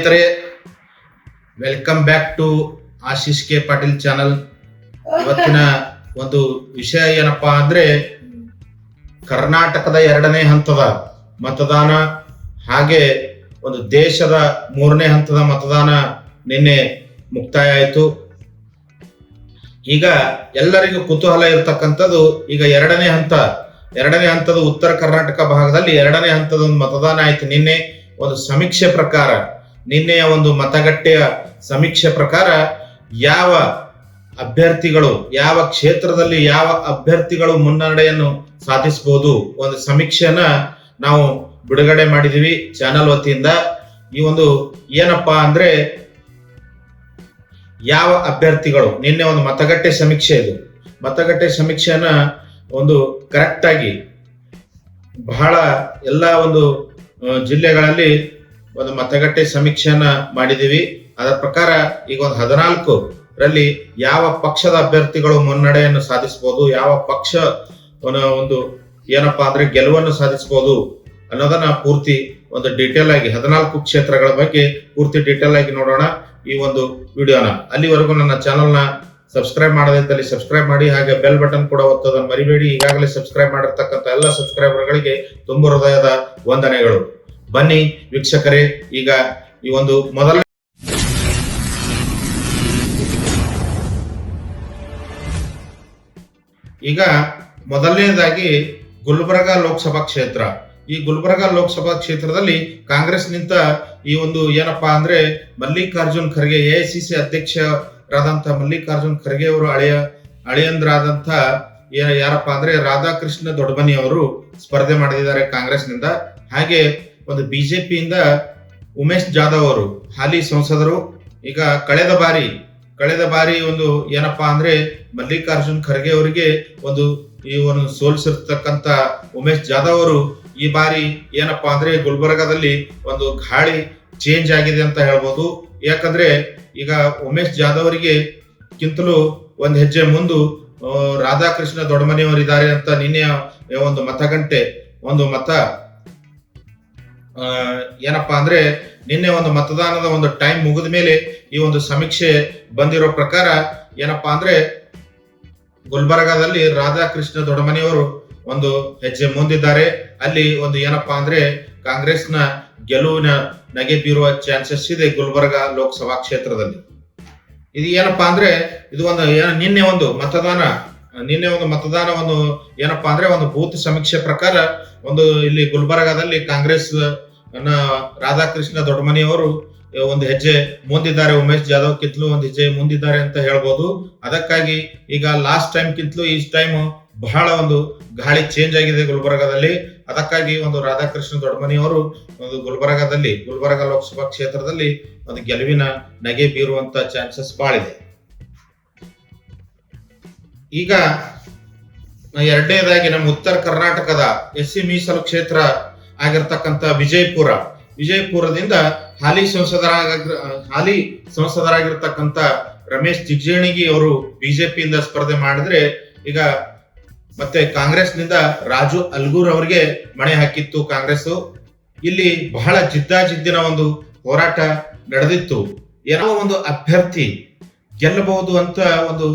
ಸ್ನೇಹಿತರೆ, welcome back to Ashish K Patil channel. ಇವತ್ತಿನ ಒಂದು ವಿಷಯ ಏನಪ್ಪಾ ಅಂದ್ರೆ ಕರ್ನಾಟಕದ 2ನೇ ಹಂತದ ಮತದಾನ ಹಾಗೆ ಒಂದು ದೇಶದ 3ನೇ ಹಂತದ ಮತದಾನ ನಿನ್ನೆ ಮುಕ್ತಾಯ ಆಯಿತು. ಈಗ ಎಲ್ಲರಿಗೂ ಕುತೂಹಲ ಇರತಕ್ಕಂಥದ್ದು ಈಗ ಎರಡನೇ ಹಂತದ ಉತ್ತರ ಕರ್ನಾಟಕ ಭಾಗದಲ್ಲಿ 2ನೇ ಹಂತದ ಒಂದು ಮತದಾನ ಆಯ್ತು. ನಿನ್ನೆ ಒಂದು ಸಮೀಕ್ಷೆ ಪ್ರಕಾರ, ನಿನ್ನೆಯ ಒಂದು ಮತಗಟ್ಟೆಯ ಸಮೀಕ್ಷೆ ಪ್ರಕಾರ ಯಾವ ಅಭ್ಯರ್ಥಿಗಳು, ಯಾವ ಕ್ಷೇತ್ರದಲ್ಲಿ ಯಾವ ಅಭ್ಯರ್ಥಿಗಳು ಮುನ್ನಡೆಯನ್ನು ಸಾಧಿಸಬಹುದು ಒಂದು ಸಮೀಕ್ಷೆಯನ್ನ ನಾವು ಬಿಡುಗಡೆ ಮಾಡಿದೀವಿ ಚಾನಲ್ ವತಿಯಿಂದ. ಈ ಒಂದು ಏನಪ್ಪಾ ಅಂದ್ರೆ ಯಾವ ಅಭ್ಯರ್ಥಿಗಳು ನಿನ್ನೆ ಒಂದು ಮತಗಟ್ಟೆ ಸಮೀಕ್ಷೆ, ಇದು ಮತಗಟ್ಟೆ ಸಮೀಕ್ಷೆಯನ್ನ ಒಂದು ಕರೆಕ್ಟ್ ಆಗಿ ಬಹಳ ಎಲ್ಲ ಒಂದು ಜಿಲ್ಲೆಗಳಲ್ಲಿ ಒಂದು ಮತಗಟ್ಟೆ ಸಮೀಕ್ಷೆಯನ್ನ ಮಾಡಿದೀವಿ. ಅದರ ಪ್ರಕಾರ ಈಗ ಒಂದು 14ರಲ್ಲಿ ಯಾವ ಪಕ್ಷದ ಅಭ್ಯರ್ಥಿಗಳು ಮುನ್ನಡೆಯನ್ನು ಸಾಧಿಸಬಹುದು, ಯಾವ ಪಕ್ಷ ಒಂದು ಏನಪ್ಪಾ ಅಂದ್ರೆ ಗೆಲುವನ್ನು ಸಾಧಿಸಬಹುದು ಅನ್ನೋದನ್ನ ಪೂರ್ತಿ ಒಂದು ಡೀಟೇಲ್ ಆಗಿ 14 ಕ್ಷೇತ್ರಗಳ ಬಗ್ಗೆ ಪೂರ್ತಿ ಡೀಟೇಲ್ ಆಗಿ ನೋಡೋಣ ಈ ಒಂದು ವಿಡಿಯೋನ. ಅಲ್ಲಿವರೆಗೂ ನನ್ನ ಚಾನಲ್ನ ಸಬ್ಸ್ಕ್ರೈಬ್ ಮಾಡದಿದ್ದಲ್ಲಿ ಸಬ್ಸ್ಕ್ರೈಬ್ ಮಾಡಿ, ಹಾಗೆ ಬೆಲ್ ಬಟನ್ ಕೂಡ ಒತ್ತೋದನ್ನು ಮರಿಬೇಡಿ. ಈಗಾಗಲೇ ಸಬ್ಸ್ಕ್ರೈಬ್ ಮಾಡಿರ್ತಕ್ಕಂಥ ಎಲ್ಲ ಸಬ್ಸ್ಕ್ರೈಬರ್ಗಳಿಗೆ ತುಂಬ ಹೃದಯದ ವಂದನೆಗಳು. ಬನ್ನಿ ವೀಕ್ಷಕರೇ, ಈಗ ಈ ಒಂದು ಮೊದಲನೇದಾಗಿ ಗುಲ್ಬರ್ಗಾ ಲೋಕಸಭಾ ಕ್ಷೇತ್ರ. ಈ ಗುಲ್ಬರ್ಗಾ ಲೋಕಸಭಾ ಕ್ಷೇತ್ರದಲ್ಲಿ ಕಾಂಗ್ರೆಸ್ ನಿಂತ ಈ ಒಂದು ಏನಪ್ಪಾ ಅಂದ್ರೆ ಮಲ್ಲಿಕಾರ್ಜುನ್ ಖರ್ಗೆ, ಎಐಸಿಸಿ ಅಧ್ಯಕ್ಷರಾದಂತ ಮಲ್ಲಿಕಾರ್ಜುನ್ ಖರ್ಗೆ ಅವರು ಅಳಿಯಂದ್ರಾದಂತ ಯಾರಪ್ಪ ಅಂದ್ರೆ ರಾಧಾಕೃಷ್ಣ ದೊಡ್ಡಮನಿ ಅವರು ಸ್ಪರ್ಧೆ ಮಾಡಿದ್ದಾರೆ ಕಾಂಗ್ರೆಸ್ನಿಂದ. ಹಾಗೆ ಒಂದು ಬಿಜೆಪಿಯಿಂದ ಉಮೇಶ್ ಜಾಧವ್ ಅವರು ಹಾಲಿ ಸಂಸದರು. ಈಗ ಕಳೆದ ಬಾರಿ ಒಂದು ಏನಪ್ಪಾ ಅಂದ್ರೆ ಮಲ್ಲಿಕಾರ್ಜುನ್ ಖರ್ಗೆ ಅವರಿಗೆ ಒಂದು ಸೋಲಿಸಿರ್ತಕ್ಕಂತ ಉಮೇಶ್ ಜಾಧವ್ ಅವರು ಈ ಬಾರಿ ಏನಪ್ಪಾ ಅಂದ್ರೆ ಗುಲ್ಬರ್ಗಾದಲ್ಲಿ ಒಂದು ಗಾಳಿ ಚೇಂಜ್ ಆಗಿದೆ ಅಂತ ಹೇಳ್ಬೋದು. ಯಾಕಂದ್ರೆ ಈಗ ಉಮೇಶ್ ಜಾಧವ್ ಅವರಿಗೆ ಕಿಂತಲೂ ಒಂದು ಹೆಜ್ಜೆ ಮುಂದು ರಾಧಾಕೃಷ್ಣ ದೊಡ್ಡಮನಿ ಅವರು ಇದ್ದಾರೆ ಅಂತ ನಿನ್ನೆ ಒಂದು ಮತ ಏನಪ್ಪಾ ಅಂದ್ರೆ ನಿನ್ನೆ ಒಂದು ಮತದಾನದ ಒಂದು ಟೈಮ್ ಮುಗಿದ ಮೇಲೆ ಈ ಒಂದು ಸಮೀಕ್ಷೆ ಬಂದಿರೋ ಪ್ರಕಾರ ಏನಪ್ಪಾ ಅಂದ್ರೆ ಗುಲ್ಬರ್ಗಾದಲ್ಲಿ ರಾಧಾಕೃಷ್ಣ ದೊಡ್ಡಮನಿ ಅವರು ಒಂದು ಹೆಜ್ಜೆ ಮುಂದಿದ್ದಾರೆ. ಅಲ್ಲಿ ಒಂದು ಏನಪ್ಪಾ ಅಂದ್ರೆ ಕಾಂಗ್ರೆಸ್ನ ಗೆಲುವಿನ ನಗೆ ಬೀರುವ ಚಾನ್ಸಸ್ ಇದೆ ಗುಲ್ಬರ್ಗಾ ಲೋಕಸಭಾ ಕ್ಷೇತ್ರದಲ್ಲಿ. ಇದು ಏನಪ್ಪಾ ಅಂದ್ರೆ ಇದು ಒಂದು ನಿನ್ನೆ ಒಂದು ಮತದಾನ ಒಂದು ಏನಪ್ಪಾ ಅಂದ್ರೆ ಒಂದು ಬೂತ್ ಸಮೀಕ್ಷೆ ಪ್ರಕಾರ ಒಂದು ಇಲ್ಲಿ ಗುಲ್ಬರ್ಗಾದಲ್ಲಿ ಕಾಂಗ್ರೆಸ್ ರಾಧಾಕೃಷ್ಣ ದೊಡ್ಡಮನಿ ಅವರು ಒಂದು ಹೆಜ್ಜೆ ಮುಂದಿದ್ದಾರೆ, ಉಮೇಶ್ ಜಾಧವ್ ಕಿಂತಲೂ ಒಂದು ಹೆಜ್ಜೆ ಮುಂದಿದ್ದಾರೆ ಅಂತ ಹೇಳ್ಬೋದು. ಅದಕ್ಕಾಗಿ ಈಗ ಲಾಸ್ಟ್ ಟೈಮ್ ಕಿಂತಲೂ ಈ ಟೈಮ್ ಬಹಳ ಒಂದು ಗಾಳಿ ಚೇಂಜ್ ಆಗಿದೆ ಗುಲ್ಬರ್ಗಾದಲ್ಲಿ. ಅದಕ್ಕಾಗಿ ಒಂದು ರಾಧಾಕೃಷ್ಣ ದೊಡ್ಡಮನಿ ಅವರು ಒಂದು ಗುಲ್ಬರ್ಗಾ ಲೋಕಸಭಾ ಕ್ಷೇತ್ರದಲ್ಲಿ ಒಂದು ಗೆಲುವಿನ ನಗೆ ಬೀರುವಂತ ಚಾನ್ಸಸ್ ಬಹಳ ಇದೆ. ಈಗ ಎರಡನೇದಾಗಿ ನಮ್ಮ ಉತ್ತರ ಕರ್ನಾಟಕದ ಎಸ್ಸಿ ಮೀಸಲು ಕ್ಷೇತ್ರ ಆಗಿರ್ತಕ್ಕಂಥ ವಿಜಯಪುರದಿಂದ ಹಾಲಿ ಸಂಸದರಾಗಿರ್ತಕ್ಕಂಥ ರಮೇಶ್ ಜಿಗಜಿಣಗಿ ಅವರು ಬಿಜೆಪಿಯಿಂದ ಸ್ಪರ್ಧೆ ಮಾಡಿದ್ರೆ, ಈಗ ಮತ್ತೆ ಕಾಂಗ್ರೆಸ್ನಿಂದ ರಾಜು ಅಲ್ಗೂರ್ ಅವರಿಗೆ ಮಣೆ ಹಾಕಿತ್ತು ಕಾಂಗ್ರೆಸ್. ಇಲ್ಲಿ ಬಹಳ ಜಿದ್ದಿನ ಒಂದು ಹೋರಾಟ ನಡೆದಿತ್ತು. ಯಾವ ಒಂದು ಅಭ್ಯರ್ಥಿ ಗೆಲ್ಲಬಹುದು ಅಂತ ಒಂದು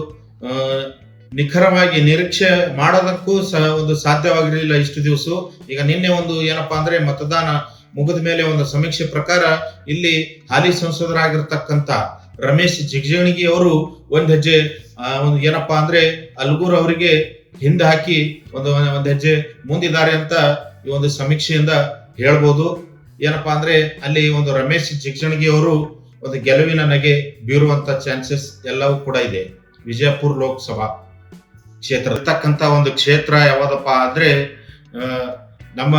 ನಿಖರವಾಗಿ ನಿರೀಕ್ಷೆ ಮಾಡೋದಕ್ಕೂ ಒಂದು ಸಾಧ್ಯವಾಗಿರಲಿಲ್ಲ ಇಷ್ಟು ದಿವಸ. ಈಗ ನಿನ್ನೆ ಒಂದು ಏನಪ್ಪಾ ಅಂದ್ರೆ ಮತದಾನ ಮುಗಿದ ಮೇಲೆ ಒಂದು ಸಮೀಕ್ಷೆ ಪ್ರಕಾರ ಇಲ್ಲಿ ಹಾಲಿ ಸಂಸದರಾಗಿರ್ತಕ್ಕಂಥ ರಮೇಶ್ ಜಿಗಜಿಣಗಿ ಅವರು ಒಂದು ಹೆಜ್ಜೆ ಒಂದು ಏನಪ್ಪಾ ಅಂದ್ರೆ ಅಲ್ಗೂರ್ ಅವರಿಗೆ ಹಿಂದೆ ಹಾಕಿ ಒಂದು ಹೆಜ್ಜೆ ಮುಂದಿದ್ದಾರೆ ಅಂತ ಈ ಒಂದು ಸಮೀಕ್ಷೆಯಿಂದ ಹೇಳ್ಬೋದು. ಏನಪ್ಪಾ ಅಂದ್ರೆ ಅಲ್ಲಿ ಒಂದು ರಮೇಶ್ ಜಿಗಜಿಣಗಿ ಅವರು ಒಂದು ಗೆಲುವಿನ ನಗೆ ಬೀರುವಂತ ಚಾನ್ಸಸ್ ಎಲ್ಲವೂ ಕೂಡ ಇದೆ. ವಿಜಯಪುರ ಲೋಕಸಭಾ ಕ್ಷೇತ್ರ ಇರ್ತಕ್ಕಂಥ ಒಂದು ಕ್ಷೇತ್ರ ಯಾವ್ದಪ್ಪ ಅಂದ್ರೆ ನಮ್ಮ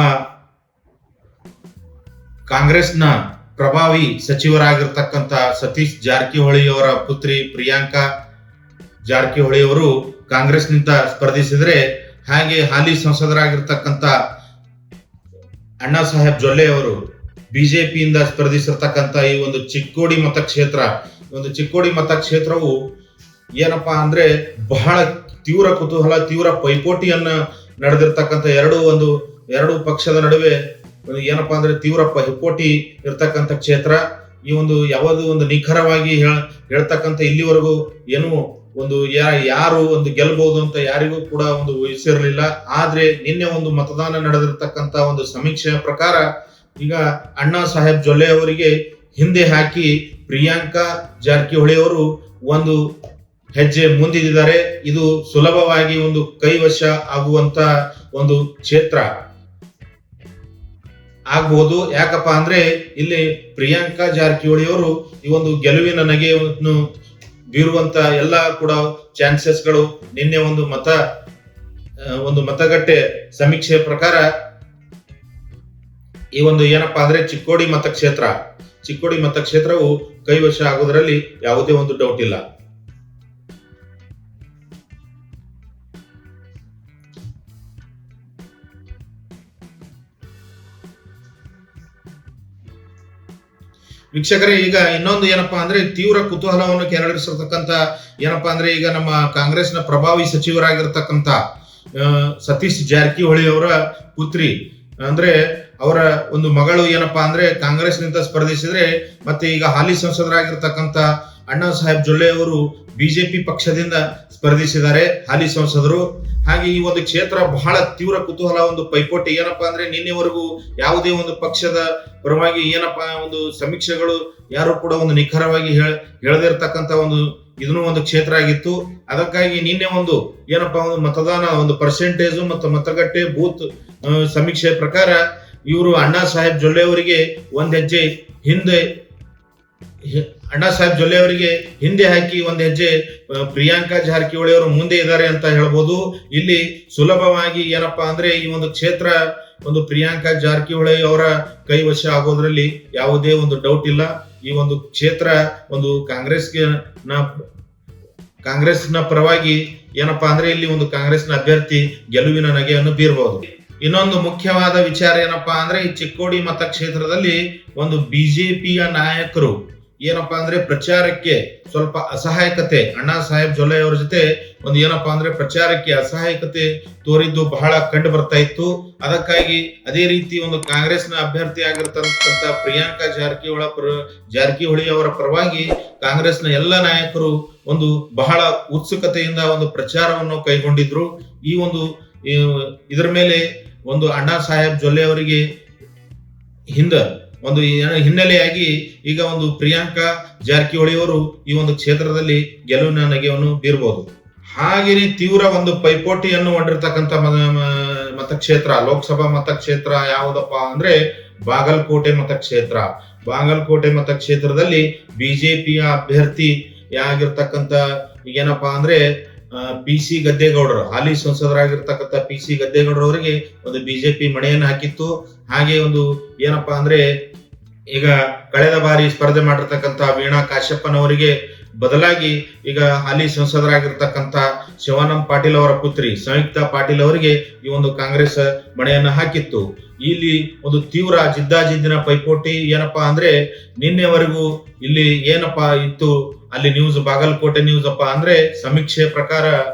ಕಾಂಗ್ರೆಸ್ನ ಪ್ರಭಾವಿ ಸಚಿವರಾಗಿರ್ತಕ್ಕಂಥ ಸತೀಶ್ ಜಾರಕಿಹೊಳಿ ಅವರ ಪುತ್ರಿ ಪ್ರಿಯಾಂಕಾ ಜಾರಕಿಹೊಳಿ ಅವರು ಕಾಂಗ್ರೆಸ್ನಿಂದ ಸ್ಪರ್ಧಿಸಿದ್ರೆ, ಹಾಗೆ ಹಾಲಿ ಸಂಸದರಾಗಿರ್ತಕ್ಕಂಥ ಅಣ್ಣಾ ಸಾಹೇಬ್ ಜೊಲ್ಲೆ ಅವರು ಬಿಜೆಪಿಯಿಂದ ಸ್ಪರ್ಧಿಸಿರ್ತಕ್ಕಂಥ ಈ ಒಂದು ಚಿಕ್ಕೋಡಿ ಮತಕ್ಷೇತ್ರವು ಏನಪ್ಪಾ ಅಂದ್ರೆ ಬಹಳ ತೀವ್ರ ಕುತೂಹಲ, ತೀವ್ರ ಪೈಪೋಟಿಯನ್ನ ನಡೆದಿರ್ತಕ್ಕಂಥ ಎರಡು ಪಕ್ಷದ ನಡುವೆ ಏನಪ್ಪಾ ಅಂದ್ರೆ ತೀವ್ರ ಪೈಪೋಟಿ ಇರ್ತಕ್ಕಂಥ ಕ್ಷೇತ್ರ. ಈ ಒಂದು ಯಾವುದು ಒಂದು ನಿಖರವಾಗಿ ಹೇಳ್ತಕ್ಕಂಥ ಇಲ್ಲಿವರೆಗೂ ಏನು ಒಂದು ಯಾರು ಒಂದು ಗೆಲ್ಬಹುದು ಅಂತ ಯಾರಿಗೂ ಕೂಡ ಒಂದು ವಹಿಸಿರಲಿಲ್ಲ. ಆದ್ರೆ ನಿನ್ನೆ ಒಂದು ಮತದಾನ ನಡೆದಿರ್ತಕ್ಕಂಥ ಒಂದು ಸಮೀಕ್ಷೆಯ ಪ್ರಕಾರ ಈಗ ಅಣ್ಣಾ ಸಾಹೇಬ್ ಜೊಲ್ಲೆ ಅವರಿಗೆ ಹಿಂದೆ ಹಾಕಿ ಪ್ರಿಯಾಂಕಾ ಜಾರಕಿಹೊಳಿ ಅವರು ಒಂದು ಹೆಜ್ಜೆ ಮುಂದಿದ್ದಾರೆ. ಇದು ಸುಲಭವಾಗಿ ಒಂದು ಕೈವಶ ಆಗುವಂತ ಒಂದು ಕ್ಷೇತ್ರ ಆಗ್ಬಹುದು. ಯಾಕಪ್ಪ ಅಂದ್ರೆ ಇಲ್ಲಿ ಪ್ರಿಯಾಂಕಾ ಜಾರಕಿಹೊಳಿ ಅವರು ಈ ಒಂದು ಗೆಲುವಿನ ನಗೆಯನ್ನು ಬೀರುವಂತ ಎಲ್ಲ ಕೂಡ ಚಾನ್ಸಸ್ಗಳು ನಿನ್ನೆ ಒಂದು ಮತಗಟ್ಟೆ ಸಮೀಕ್ಷೆ ಪ್ರಕಾರ ಈ ಒಂದು ಏನಪ್ಪಾ ಅಂದ್ರೆ ಚಿಕ್ಕೋಡಿ ಮತಕ್ಷೇತ್ರವು ಕೈವಶ ಆಗೋದ್ರಲ್ಲಿ ಯಾವುದೇ ಒಂದು ಡೌಟ್ ಇಲ್ಲ. ವೀಕ್ಷಕರೇ, ಈಗ ಇನ್ನೊಂದು ಏನಪ್ಪಾ ಅಂದ್ರೆ ತೀವ್ರ ಕುತೂಹಲವನ್ನು ಕೆರಳಿಸಿರ್ತಕ್ಕಂಥ ಏನಪ್ಪಾ ಅಂದ್ರೆ ಈಗ ನಮ್ಮ ಕಾಂಗ್ರೆಸ್ನ ಪ್ರಭಾವಿ ಸಚಿವರಾಗಿರ್ತಕ್ಕಂಥ ಸತೀಶ್ ಜಾರಕಿಹೊಳಿ ಅವರ ಪುತ್ರಿ ಅಂದ್ರೆ ಅವರ ಒಂದು ಮಗಳು ಏನಪ್ಪಾ ಅಂದ್ರೆ ಕಾಂಗ್ರೆಸ್ನಿಂದ ಸ್ಪರ್ಧಿಸಿದ್ರೆ, ಮತ್ತೆ ಈಗ ಹಾಲಿ ಸಂಸದರಾಗಿರ್ತಕ್ಕಂಥ ಅಣ್ಣಾ ಸಾಹೇಬ್ ಜೊಲ್ಲೆ ಅವರು ಬಿಜೆಪಿ ಪಕ್ಷದಿಂದ ಸ್ಪರ್ಧಿಸಿದ್ದಾರೆ, ಹಾಲಿ ಸಂಸದರು. ಹಾಗೆ ಈ ಒಂದು ಕ್ಷೇತ್ರ ಬಹಳ ತೀವ್ರ ಕುತೂಹಲ ಒಂದು ಪೈಪೋಟಿ. ಏನಪ್ಪಾ ಅಂದ್ರೆ ನಿನ್ನೆವರೆಗೂ ಯಾವುದೇ ಒಂದು ಪಕ್ಷದ ಪರವಾಗಿ ಏನಪ್ಪಾ ಒಂದು ಸಮೀಕ್ಷೆಗಳು ಯಾರು ಕೂಡ ಒಂದು ನಿಖರವಾಗಿ ಹೇಳದಿರ್ತಕ್ಕಂಥ ಇದನ್ನು ಒಂದು ಕ್ಷೇತ್ರ ಆಗಿತ್ತು. ಅದಕ್ಕಾಗಿ ನಿನ್ನೆ ಒಂದು ಏನಪ್ಪಾ ಒಂದು ಮತದಾನ ಒಂದು ಪರ್ಸೆಂಟೇಜ್ ಮತ್ತು ಮತಗಟ್ಟೆ ಬೂತ್ ಸಮೀಕ್ಷೆ ಪ್ರಕಾರ ಇವರು ಅಣ್ಣಾ ಸಾಹೇಬ್ ಜೊಲ್ಲೆ ಅವರಿಗೆ ಒಂದ್ ಹೆಜ್ಜೆ ಹಿಂದೆ ಹಾಕಿ ಒಂದ್ ಹೆಜ್ಜೆ ಪ್ರಿಯಾಂಕಾ ಜಾರಕಿಹೊಳಿ ಅವರು ಮುಂದೆ ಇದ್ದಾರೆ ಅಂತ ಹೇಳ್ಬೋದು. ಇಲ್ಲಿ ಸುಲಭವಾಗಿ ಏನಪ್ಪಾ ಅಂದ್ರೆ ಈ ಒಂದು ಕ್ಷೇತ್ರ ಒಂದು ಪ್ರಿಯಾಂಕಾ ಜಾರಕಿಹೊಳಿ ಅವರ ಕೈವಶ ಆಗೋದ್ರಲ್ಲಿ ಯಾವುದೇ ಒಂದು ಡೌಟ್ ಇಲ್ಲ. ಈ ಒಂದು ಕ್ಷೇತ್ರ ಒಂದು ಕಾಂಗ್ರೆಸ್ನ ಪರವಾಗಿ ಏನಪ್ಪಾ ಅಂದ್ರೆ ಇಲ್ಲಿ ಒಂದು ಕಾಂಗ್ರೆಸ್ನ ಅಭ್ಯರ್ಥಿ ಗೆಲುವಿನ ನಗೆಯನ್ನು ಬೀರಬಹುದು. ಇನ್ನೊಂದು ಮುಖ್ಯವಾದ ವಿಚಾರ ಏನಪ್ಪಾ ಅಂದ್ರೆ ಈ ಚಿಕ್ಕೋಡಿ ಮತಕ್ಷೇತ್ರದಲ್ಲಿ ಒಂದು ಬಿಜೆಪಿಯ ನಾಯಕರು ಏನಪ್ಪಾ ಅಂದ್ರೆ ಪ್ರಚಾರಕ್ಕೆ ಸ್ವಲ್ಪ ಅಸಹಾಯಕತೆ, ಅಣ್ಣಾ ಸಾಹೇಬ್ ಜೊಲ್ಲೆ ಅವರ ಜೊತೆ ಒಂದು ಏನಪ್ಪಾ ಅಂದ್ರೆ ಪ್ರಚಾರಕ್ಕೆ ಅಸಹಾಯಕತೆ ತೋರಿದ್ದು ಬಹಳ ಕಂಡು ಬರ್ತಾ ಇತ್ತು. ಅದಕ್ಕಾಗಿ ಅದೇ ರೀತಿ ಒಂದು ಕಾಂಗ್ರೆಸ್ನ ಅಭ್ಯರ್ಥಿ ಆಗಿರ್ತಕ್ಕಂಥ ಪ್ರಿಯಾಂಕಾ ಜಾರಕಿಹೊಳಿ ಅವರ ಪರವಾಗಿ ಕಾಂಗ್ರೆಸ್ನ ಎಲ್ಲ ನಾಯಕರು ಒಂದು ಬಹಳ ಉತ್ಸುಕತೆಯಿಂದ ಒಂದು ಪ್ರಚಾರವನ್ನು ಕೈಗೊಂಡಿದ್ರು. ಇದರ ಮೇಲೆ ಒಂದು ಅಣ್ಣಾ ಸಾಹೇಬ್ ಜೊಲ್ಲೆ ಅವರಿಗೆ ಒಂದು ಹಿನ್ನೆಲೆಯಾಗಿ ಈಗ ಒಂದು ಪ್ರಿಯಾಂಕಾ ಜಾರಕಿಹೊಳಿ ಅವರು ಈ ಒಂದು ಕ್ಷೇತ್ರದಲ್ಲಿ ಗೆಲುವಿನ ನಗೆಯನ್ನು ಬೀರಬಹುದು. ಹಾಗೆಯೇ ತೀವ್ರ ಒಂದು ಪೈಪೋಟಿಯನ್ನು ಹೊಂದಿರತಕ್ಕಂಥ ಲೋಕಸಭಾ ಮತಕ್ಷೇತ್ರ ಯಾವುದಪ್ಪ ಅಂದ್ರೆ ಬಾಗಲಕೋಟೆ ಮತಕ್ಷೇತ್ರದಲ್ಲಿ ಬಿಜೆಪಿಯ ಅಭ್ಯರ್ಥಿ ಆಗಿರ್ತಕ್ಕಂಥ ಏನಪ್ಪಾ ಅಂದ್ರೆ PC ಗದ್ದೇಗೌಡರು, ಹಾಲಿ ಸಂಸದರಾಗಿರ್ತಕ್ಕಂಥ PC ಗದ್ದೇಗೌಡರವರಿಗೆ ಒಂದು ಬಿಜೆಪಿ ಮಣೆಯನ್ನು ಹಾಕಿತ್ತು. ಹಾಗೆ ಒಂದು ಏನಪ್ಪಾ ಅಂದ್ರೆ ಈಗ ಕಳೆದ ಬಾರಿ ಸ್ಪರ್ಧೆ ಮಾಡಿರ್ತಕ್ಕಂಥ ವೀಣಾ ಕಾಶ್ಯಪ್ಪನವರಿಗೆ ಬದಲಾಗಿ ಈಗ ಹಾಲಿ ಸಂಸದರಾಗಿರ್ತಕ್ಕಂಥ ಶಿವಾನಂದ ಪಾಟೀಲ್ ಅವರ ಪುತ್ರಿ ಸಂಯುಕ್ತಾ ಪಾಟೀಲ್ ಅವರಿಗೆ ಈ ಒಂದು ಕಾಂಗ್ರೆಸ್ ಮಣೆಯನ್ನು ಹಾಕಿತ್ತು. ಇಲ್ಲಿ ಒಂದು ತೀವ್ರ ಜಿದ್ದಾಜಿದ್ದಿನ ಪೈಪೋಟಿ ಏನಪ್ಪಾ ಅಂದ್ರೆ ನಿನ್ನೆವರೆಗೂ ಇಲ್ಲಿ ಏನಪ್ಪಾ ಇತ್ತು ಅಲ್ಲಿ ಬಾಗಲಕೋಟೆ ನ್ಯೂಸ್ ಅಪ್ಪ ಅಂದ್ರೆ ಸಮೀಕ್ಷೆ ಪ್ರಕಾರ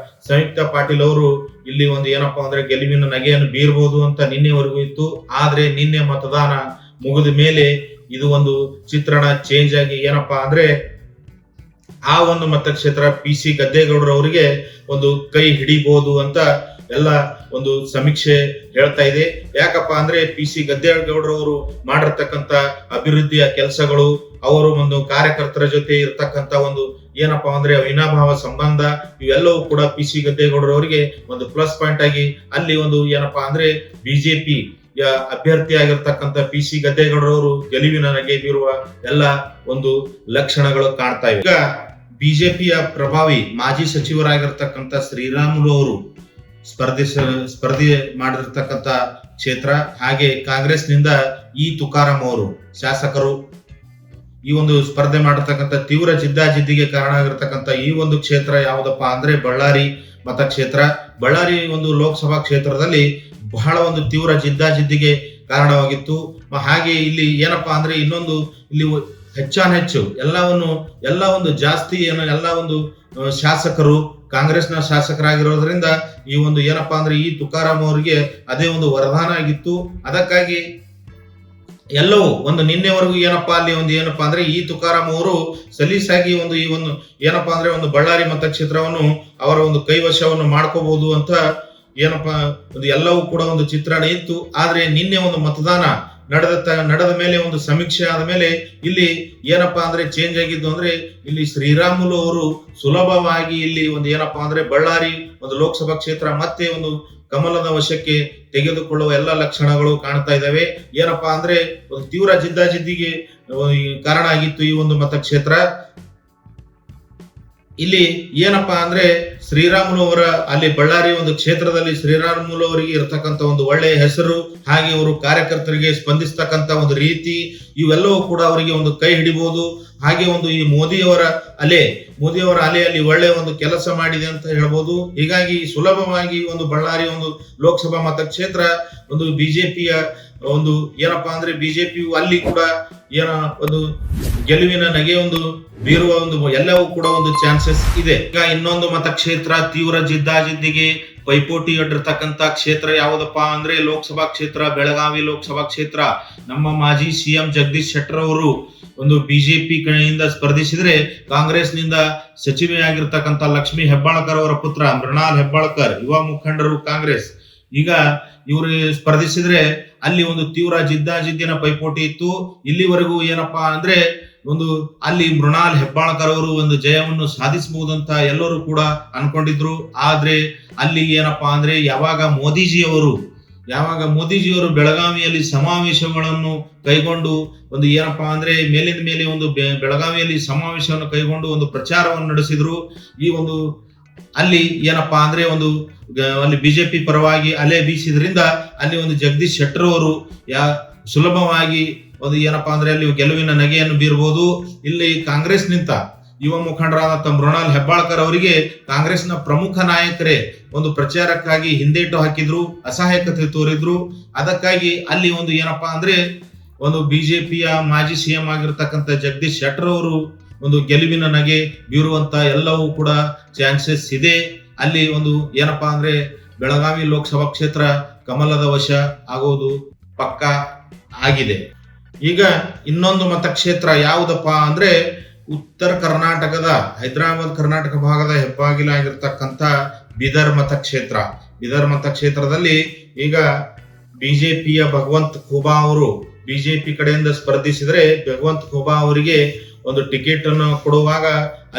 ಸಂಯುಕ್ತಾ ಪಾಟೀಲ್ ಅವರು ಇಲ್ಲಿ ಒಂದು ಏನಪ್ಪಾ ಅಂದ್ರೆ ಗೆಲುವಿನ ನಗೆಯನ್ನು ಬೀರಬಹುದು ಅಂತ ನಿನ್ನೆವರೆಗೂ ಇತ್ತು. ಆದ್ರೆ ನಿನ್ನೆ ಮತದಾನ ಮುಗಿದ ಮೇಲೆ ಇದು ಒಂದು ಚಿತ್ರಣ ಚೇಂಜ್ ಆಗಿ ಏನಪ್ಪಾ ಅಂದ್ರೆ ಆ ಒಂದು ಮತಕ್ಷೇತ್ರ PC ಗದ್ದೇಗೌಡರವರಿಗೆ ಒಂದು ಕೈ ಹಿಡಿಬಹುದು ಅಂತ ಎಲ್ಲ ಒಂದು ಸಮೀಕ್ಷೆ ಹೇಳ್ತಾ ಇದೆ. ಯಾಕಪ್ಪ ಅಂದ್ರೆ PC ಗದ್ದೇಗೌಡರವರು ಮಾಡಿರ್ತಕ್ಕಂಥ ಅಭಿವೃದ್ಧಿಯ ಕೆಲಸಗಳು, ಅವರು ಒಂದು ಕಾರ್ಯಕರ್ತರ ಜೊತೆ ಇರ್ತಕ್ಕಂಥ ಒಂದು ಏನಪ್ಪಾ ಅಂದ್ರೆ ಅವಿನಾಭಾವ ಸಂಬಂಧ, ಇವೆಲ್ಲವೂ ಕೂಡ PC ಗದ್ದೇಗೌಡರವರಿಗೆ ಒಂದು ಪ್ಲಸ್ ಪಾಯಿಂಟ್ ಆಗಿ ಅಲ್ಲಿ ಒಂದು ಏನಪ್ಪಾ ಅಂದ್ರೆ ಬಿಜೆಪಿ ಅಭ್ಯರ್ಥಿ ಆಗಿರ್ತಕ್ಕಂಥ PC ಗದ್ದೇಗೌಡರವರು ಗೆಲುವಿನ ನಗೆ ಬೀರುವ ಎಲ್ಲ ಒಂದು ಲಕ್ಷಣಗಳು ಕಾಣ್ತಾ ಇವೆ. ಈಗ ಬಿಜೆಪಿಯ ಪ್ರಭಾವಿ ಮಾಜಿ ಸಚಿವರಾಗಿರ್ತಕ್ಕಂಥ ಶ್ರೀರಾಮುಲು ಅವರು ಸ್ಪರ್ಧೆ ಮಾಡಿರ್ತಕ್ಕಂಥ ಕ್ಷೇತ್ರ. ಹಾಗೆ ಕಾಂಗ್ರೆಸ್ನಿಂದ ತುಕಾರಾಂ ಅವರು ಶಾಸಕರು ಈ ಒಂದು ಸ್ಪರ್ಧೆ ಮಾಡಿರ್ತಕ್ಕಂಥ ತೀವ್ರ ಜಿದ್ದಾಜಿದ್ದಿಗೆ ಕಾರಣ ಆಗಿರ್ತಕ್ಕಂಥ ಈ ಒಂದು ಕ್ಷೇತ್ರ ಯಾವುದಪ್ಪ ಅಂದ್ರೆ ಬಳ್ಳಾರಿ ಮತಕ್ಷೇತ್ರ. ಬಳ್ಳಾರಿ ಒಂದು ಲೋಕಸಭಾ ಕ್ಷೇತ್ರದಲ್ಲಿ ಬಹಳ ಒಂದು ತೀವ್ರ ಜಿದ್ದಾಜಿದ್ದಿಗೆ ಕಾರಣವಾಗಿತ್ತು. ಹಾಗೆ ಇಲ್ಲಿ ಏನಪ್ಪಾ ಅಂದ್ರೆ ಇನ್ನೊಂದು ಇಲ್ಲಿ ಹೆಚ್ಚಾನೆಚ್ಚು ಎಲ್ಲ ಒಂದು ಜಾಸ್ತಿ ಎಲ್ಲ ಒಂದು ಶಾಸಕರು ಕಾಂಗ್ರೆಸ್ನ ಶಾಸಕರಾಗಿರೋದ್ರಿಂದ ಈ ಒಂದು ಏನಪ್ಪಾ ಅಂದ್ರೆ ತುಕಾರಾಂ ಅವರಿಗೆ ಅದೇ ಒಂದು ವರದಾನ ಆಗಿತ್ತು. ಅದಕ್ಕಾಗಿ ಎಲ್ಲವೂ ಒಂದು ನಿನ್ನೆವರೆಗೂ ಏನಪ್ಪಾ ಅಲ್ಲಿ ಒಂದು ಏನಪ್ಪಾ ಅಂದ್ರೆ ಈ ತುಕಾರಾಮ್ ಅವರು ಸಲೀಸಾಗಿ ಒಂದು ಈ ಒಂದು ಏನಪ್ಪಾ ಅಂದ್ರೆ ಒಂದು ಬಳ್ಳಾರಿ ಮತಕ್ಷೇತ್ರವನ್ನು ಅವರ ಒಂದು ಕೈವಶವನ್ನು ಮಾಡ್ಕೋಬಹುದು ಅಂತ ಏನಪ್ಪಾ ಒಂದು ಎಲ್ಲವೂ ಕೂಡ ಒಂದು ಚಿತ್ರಣ ಇತ್ತು. ಆದ್ರೆ ನಿನ್ನೆ ಒಂದು ಮತದಾನ ನಡೆದ ಮೇಲೆ ಒಂದು ಸಮೀಕ್ಷೆ ಆದ ಮೇಲೆ ಇಲ್ಲಿ ಏನಪ್ಪಾ ಅಂದ್ರೆ ಚೇಂಜ್ ಆಗಿದ್ದು ಅಂದ್ರೆ ಇಲ್ಲಿ ಶ್ರೀರಾಮುಲು ಅವರು ಸುಲಭವಾಗಿ ಇಲ್ಲಿ ಒಂದು ಏನಪ್ಪಾ ಅಂದ್ರೆ ಬಳ್ಳಾರಿ ಒಂದು ಲೋಕಸಭಾ ಕ್ಷೇತ್ರ ಮತ್ತೆ ಒಂದು ಕಮಲದ ವಶಕ್ಕೆ ತೆಗೆದುಕೊಳ್ಳುವ ಎಲ್ಲ ಲಕ್ಷಣಗಳು ಕಾಣ್ತಾ ಇದ್ದಾವೆ. ಏನಪ್ಪಾ ಅಂದ್ರೆ ಒಂದು ತೀವ್ರ ಜಿದ್ದಾಜಿದ್ದಿಗೆ ಕಾರಣ ಆಗಿತ್ತು ಈ ಒಂದು ಮತಕ್ಷೇತ್ರ. ಇಲ್ಲಿ ಏನಪ್ಪಾ ಅಂದ್ರೆ ಶ್ರೀರಾಮುಲು ಅವರ ಅಲ್ಲಿ ಬಳ್ಳಾರಿ ಒಂದು ಕ್ಷೇತ್ರದಲ್ಲಿ ಶ್ರೀರಾಮುಲು ಅವರಿಗೆ ಇರತಕ್ಕಂತ ಒಂದು ಒಳ್ಳೆಯ ಹೆಸರು, ಹಾಗೆ ಅವರು ಕಾರ್ಯಕರ್ತರಿಗೆ ಸ್ಪಂದಿಸ್ತಕ್ಕಂತ ಒಂದು ರೀತಿ ಇವೆಲ್ಲವೂ ಕೂಡ ಅವರಿಗೆ ಒಂದು ಕೈ ಹಿಡಿಬಹುದು. ಹಾಗೆ ಒಂದು ಈ ಮೋದಿಯವರ ಅಲೆಯಲ್ಲಿ ಒಳ್ಳೆ ಒಂದು ಕೆಲಸ ಮಾಡಿದೆ ಅಂತ ಹೇಳ್ಬೋದು. ಹೀಗಾಗಿ ಸುಲಭವಾಗಿ ಒಂದು ಬಳ್ಳಾರಿ ಒಂದು ಲೋಕಸಭಾ ಮತಕ್ಷೇತ್ರ ಒಂದು ಬಿಜೆಪಿಯ ಒಂದು ಏನಪ್ಪಾ ಅಂದ್ರೆ ಬಿಜೆಪಿಯು ಅಲ್ಲಿ ಕೂಡ ಏನೋ ಒಂದು ಗೆಲುವಿನ ನಗೆ ಒಂದು ಬೀರುವ ಒಂದು ಎಲ್ಲವೂ ಕೂಡ ಒಂದು ಚಾನ್ಸಸ್ ಇದೆ. ಈಗ ಇನ್ನೊಂದು ಮತಕ್ಷೇತ್ರ ತೀವ್ರ ಜಿದ್ದಾಜಿದ್ದಿಗೆ ಪೈಪೋಟಿ ಇಟ್ಟಿರ್ತಕ್ಕಂತ ಕ್ಷೇತ್ರ ಯಾವುದಪ್ಪಾ ಅಂದ್ರೆ ಲೋಕಸಭಾ ಕ್ಷೇತ್ರ ಬೆಳಗಾವಿ ಲೋಕಸಭಾ ಕ್ಷೇತ್ರ. ನಮ್ಮ ಮಾಜಿ ಸಿಎಂ ಜಗದೀಶ್ ಶೆಟ್ಟರ್ ಅವರು ಒಂದು ಬಿಜೆಪಿ ಕಡೆಯಿಂದ ಸ್ಪರ್ಧಿಸಿದ್ರೆ ಕಾಂಗ್ರೆಸ್ ನಿಂದ ಸಚಿವೆಯಾಗಿರ್ತಕ್ಕಂಥ ಲಕ್ಷ್ಮೀ ಹೆಬ್ಬಾಳ್ಕರ್ ಅವರ ಪುತ್ರ ಮೃಣಾಲ್ ಹೆಬ್ಬಾಳ್ಕರ್ ಯುವ ಮುಖಂಡರು ಕಾಂಗ್ರೆಸ್. ಈಗ ಇವರು ಸ್ಪರ್ಧಿಸಿದ್ರೆ ಅಲ್ಲಿ ಒಂದು ತೀವ್ರ ಜಿದ್ದಾಜಿದ್ದಿನ ಪೈಪೋಟಿ ಇತ್ತು. ಇಲ್ಲಿವರೆಗೂ ಏನಪ್ಪಾ ಅಂದ್ರೆ ಒಂದು ಅಲ್ಲಿ ಮೃಣಾಲ್ ಹೆಬ್ಬಾಳ್ಕರ್ ಅವರು ಒಂದು ಜಯವನ್ನು ಸಾಧಿಸಬಹುದಂತ ಎಲ್ಲರೂ ಕೂಡ ಅನ್ಕೊಂಡಿದ್ರು. ಆದ್ರೆ ಅಲ್ಲಿ ಏನಪ್ಪಾ ಅಂದ್ರೆ ಯಾವಾಗ ಮೋದಿಜಿಯವರು ಬೆಳಗಾವಿಯಲ್ಲಿ ಸಮಾವೇಶಗಳನ್ನು ಕೈಗೊಂಡು ಒಂದು ಏನಪ್ಪಾ ಅಂದ್ರೆ ಮೇಲಿಂದ ಮೇಲೆ ಒಂದು ಬೆಳಗಾವಿಯಲ್ಲಿ ಸಮಾವೇಶವನ್ನು ಕೈಗೊಂಡು ಒಂದು ಪ್ರಚಾರವನ್ನು ನಡೆಸಿದ್ರು. ಈ ಒಂದು ಅಲ್ಲಿ ಏನಪ್ಪಾ ಅಂದ್ರೆ ಒಂದು ಅಲ್ಲಿ ಬಿಜೆಪಿ ಪರವಾಗಿ ಅಲೆ ಬೀಸಿದ್ರಿಂದ ಅಲ್ಲಿ ಒಂದು ಜಗದೀಶ್ ಶೆಟ್ಟರ್ ಅವರು ಸುಲಭವಾಗಿ ಒಂದು ಏನಪ್ಪಾ ಅಂದ್ರೆ ಅಲ್ಲಿ ಗೆಲುವಿನ ನಗೆಯನ್ನು ಬೀರಬಹುದು. ಇಲ್ಲಿ ಕಾಂಗ್ರೆಸ್ ನಿಂತ ಯುವ ಮುಖಂಡರಾದ ಮೃಣಾಲ್ ಹೆಬ್ಬಾಳ್ಕರ್ ಅವರಿಗೆ ಕಾಂಗ್ರೆಸ್ನ ಪ್ರಮುಖ ನಾಯಕರೇ ಒಂದು ಪ್ರಚಾರಕ್ಕಾಗಿ ಹಿಂದೇಟು ಹಾಕಿದ್ರು, ಅಸಹಾಯಕತೆ ತೋರಿದ್ರು. ಅದಕ್ಕಾಗಿ ಅಲ್ಲಿ ಒಂದು ಏನಪ್ಪಾ ಅಂದ್ರೆ ಒಂದು ಬಿಜೆಪಿಯ ಮಾಜಿ ಸಿಎಂ ಆಗಿರ್ತಕ್ಕಂಥ ಜಗದೀಶ್ ಶೆಟ್ಟರ್ ಅವರು ಒಂದು ಗೆಲುವಿನ ನಗೆ ಬೀರುವಂತ ಎಲ್ಲವೂ ಕೂಡ ಚಾನ್ಸಸ್ ಇದೆ. ಅಲ್ಲಿ ಒಂದು ಏನಪ್ಪಾ ಅಂದ್ರೆ ಬೆಳಗಾವಿ ಲೋಕಸಭಾ ಕ್ಷೇತ್ರ ಕಮಲದ ವಶ ಆಗೋದು ಪಕ್ಕ ಆಗಿದೆ. ಈಗ ಇನ್ನೊಂದು ಮತಕ್ಷೇತ್ರ ಯಾವುದಪ್ಪಾ ಅಂದ್ರೆ ಉತ್ತರ ಕರ್ನಾಟಕದ ಹೈದರಾಬಾದ್ ಕರ್ನಾಟಕ ಭಾಗದ ಹೆಬ್ಬಾಗಿಲಾಗಿರ್ತಕ್ಕಂಥ ಬೀದರ್ ಮತಕ್ಷೇತ್ರದಲ್ಲಿ ಈಗ ಬಿಜೆಪಿಯ ಭಗವಂತ್ ಖೂಬಾ ಅವರು ಬಿಜೆಪಿ ಕಡೆಯಿಂದ ಸ್ಪರ್ಧಿಸಿದ್ರೆ ಭಗವಂತ್ ಖೂಬಾ ಅವರಿಗೆ ಒಂದು ಟಿಕೆಟ್ ಅನ್ನು ಕೊಡುವಾಗ